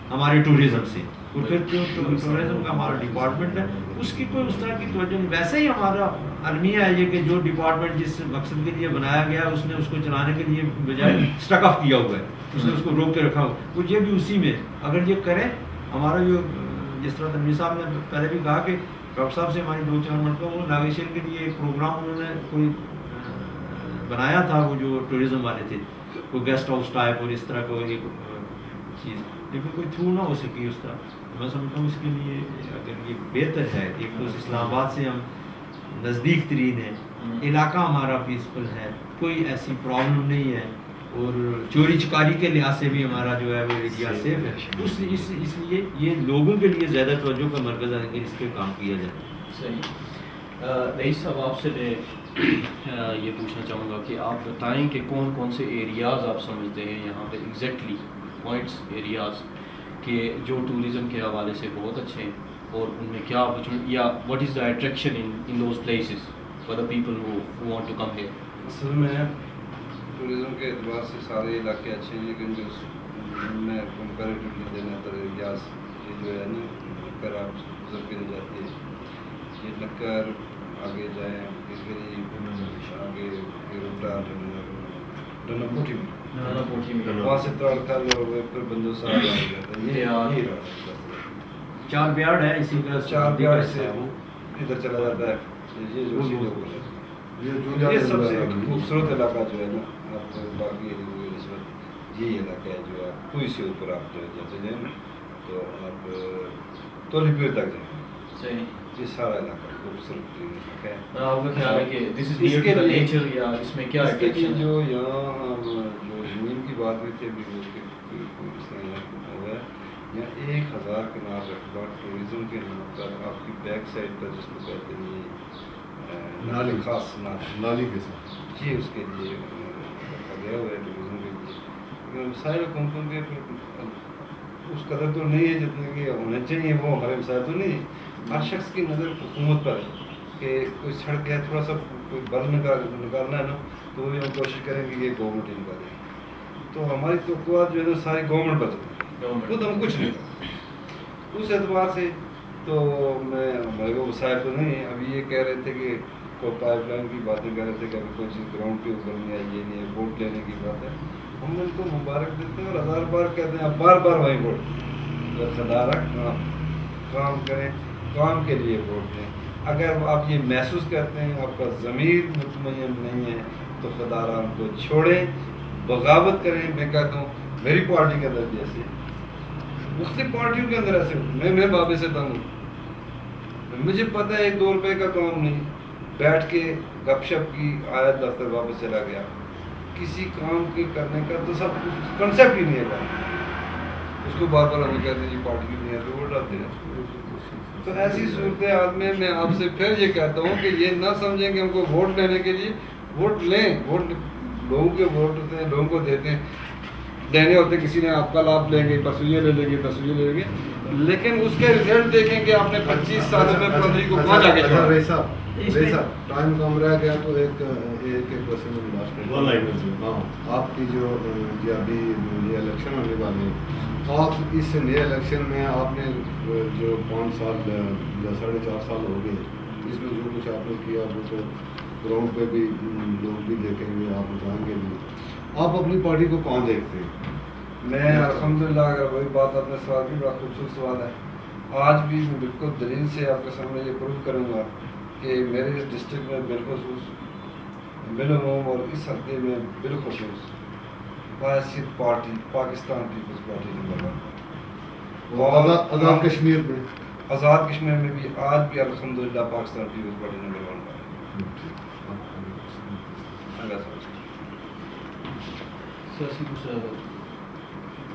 ہمارے ٹورزم سے. اور پھر جو ٹورزم کا ہمارا ڈپارٹمنٹ ہے اس کی کوئی اس طرح کی توجہ نہیں. ویسے ہی ہمارا المیہ ہے یہ کہ جو ڈپارٹمنٹ جس مقصد کے لیے بنایا گیا اس نے اس کو چلانے کے لیے بجائے اسٹک آف کیا ہوا ہے، اس نے اس کو روک کے رکھا ہوا. وہ یہ بھی اسی میں اگر یہ کریں ہمارا جو جس طرح تنویر صاحب نے پہلے بھی کہا کہ ڈاکٹر صاحب سے ہماری 2-4 مرتبہ وہ ناگیشن کے لیے ایک پروگرام انہوں نے کوئی بنایا تھا، وہ جو ٹورزم والے تھے کوئی گیسٹ ہاؤس ٹائپ اور اس طرح کو ایک چیز، لیکن کوئی تھرو نہ ہو سکی اس طرح. میں سمجھتا ہوں اس کے لیے اگر یہ بہتر ہے، ایک تو اسلام آباد سے ہم نزدیک ترین ہے، علاقہ ہمارا پیسفل ہے، کوئی ایسی پرابلم نہیں ہے، اور چوری چکاری کے لحاظ سے بھی ہمارا جو ہے وہ ایریا سیف ہے. اس لیے یہ لوگوں کے لیے زیادہ توجہ کا مرکز ہے کہ اس پہ کام کیا جائے. صحیح. رئیس صاحب آپ سے میں یہ پوچھنا چاہوں گا کہ آپ بتائیں کہ کون کون سے ایریاز آپ سمجھتے ہیں یہاں پہ ایگزیکٹلی پوائنٹس ایریاز کہ جو ٹورزم کے حوالے سے بہت اچھے ہیں اور ان میں کیا اپرچونیٹی یا what is the attraction in those places for the people who want to come here. اصل میں ٹورزم کے اعتبار سے سارے علاقے اچھے ہیں، لیکن جو میں کمپیریٹیولی دینا تر ایریاز یہ جو ہے نا نکر آپ گزر کے جاتی ہے، یہ نکر آگے جائیں آگے روٹا ڈنپوٹی میں وہاں سے تڑکل اور پھر بندو صاحب آ جاتا ہے. یہ 4 بیاڑ ہے، اسی طرح 4 بیاڑ سے ادھر چلا جاتا ہے. یہ جو یہ سب سے خوبصورت علاقہ جو ہے نا آپ باقی نسبت یہی علاقہ ہے جو آپ کوئی سے اوپر آپ جو جاتے جائیں تو آپ تولی پیر تک جائیں. یہ سارا علاقہ خوبصورت علاقہ ہے. آپ کا خیال ہے کہ this is near to the nature یا اس میں کیا اٹریکشن جو یہاں جو زمین کی بات ہوئی تھی ابھی وہ اس طرح ہوا ہے یہاں 1000 کنال رقبہ ٹورزم کے نام پر آپ کی بیک سائڈ پر جس کو کہتے ہیں نالی خاص نالی کے ساتھ جی اس کے لیے رکھا گیا ہوا ہے ٹورزم کے لیے. وسائل حکومتوں کے اس قدر تو نہیں ہے جتنے کہ ہونے چاہیے، وہ ہمارے وسائل تو نہیں. ہر شخص کی نظر حکومت پر ہے کہ کوئی سڑک ہے تھوڑا سا کوئی بل نکالنا ہے نا تو وہ بھی ہم کوشش کریں گے کہ یہ گورنمنٹ ہی نکالے. تو ہماری توقعات جو ہے نا ساری گورنمنٹ پر چلتی ہے، خود ہم کچھ نہیں کرتے. اس اعتبار سے تو میں ہمارے کو وسائل تو نہیں ہے. ابھی یہ کہہ رہے تھے کہ کوئی پائپ لائن کی باتیں کہہ رہے تھے کہ ابھی کوئی چیز گراؤنڈ کے اوپر نہیں آئی، یہ نہیں ہے، ووٹ لینے کی بات ہے. ہم ان کو مبارک دیتے ہیں اور 1000 بار کہتے ہیں آپ بار بار وہیں ووٹ خدارہ کام کریں، کام کے لیے ووٹ دیں. اگر آپ یہ محسوس کرتے ہیں آپ کا ضمیر مطمئن نہیں ہے تو خدارہ ہم کو چھوڑیں، بغاوت کریں. میں کہتا ہوں میری پارٹی کے اندر بھی ایسے، مختلف پارٹیوں کے اندر ایسے میں بابے سے تنگ ہوں. مجھے پتہ ہے 2 روپے کا کام نہیں، بیٹھ کے گپ شپ کی آیت دفتر واپس چلا گیا. کسی کام کے کرنے کا تو سب کنسیپٹ ہی نہیں ہے. اس کو بار بار ہمیں کہتے ہیں یہ پارٹی نہیں ہے تو ووٹ ڈالتے ہیں. تو ایسی صورتحال میں آپ سے پھر یہ کہتا ہوں کہ یہ نہ سمجھیں کہ ہم کو ووٹ لینے کے لیے ووٹ لیں. ووٹ لوگوں کے ووٹ ہوتے ہیں، لوگوں کو دیتے ہیں، دینے ہوتے ہیں. کسی نے آپ کا لابھ لیں گے، پرسوں یہ لے لیں گے، پرسوں یہ لے لیں گے، لیکن اس کے رزلٹ دیکھیں کہ آپ نے 25 سالوں میں پروری کو کہاں جا کے چھوڑا. ٹائم کم رہ گیا تو ایک کوشچن میں لاسٹ ہاں آپ کی جو ابھی یہ الیکشن ہونے والے ہیں، آپ اس نئے الیکشن میں آپ نے جو 5 سال یا 4.5 سال ہو گئے، اس میں جو کچھ آپ نے کیا وہ تو گراؤنڈ پہ بھی لوگ بھی دیکھیں گے، آپ بتائیں گے بھی. آپ اپنی پارٹی کو کون دیکھتے ہیں؟ میں الحمدللہ اگر وہی بات آپ نے سوال کی، بڑا خوبصورت سوال ہے. آج بھی میں بالکل دلیل سے آپ کے سامنے یہ پروو کروں گا کہ میرے اس ڈسٹرکٹ میں بالخصوص بالعموم اور اس ہفتے میں بالخصوص بحیثیت پارٹی پاکستان پیپلز پارٹی نمبر 1 اور آزاد کشمیر میں آزاد کشمیر میں بھی آج بھی الحمدللہ پاکستان پیپلز پارٹی نمبر 1 پر ہے. سیاسی دوسرا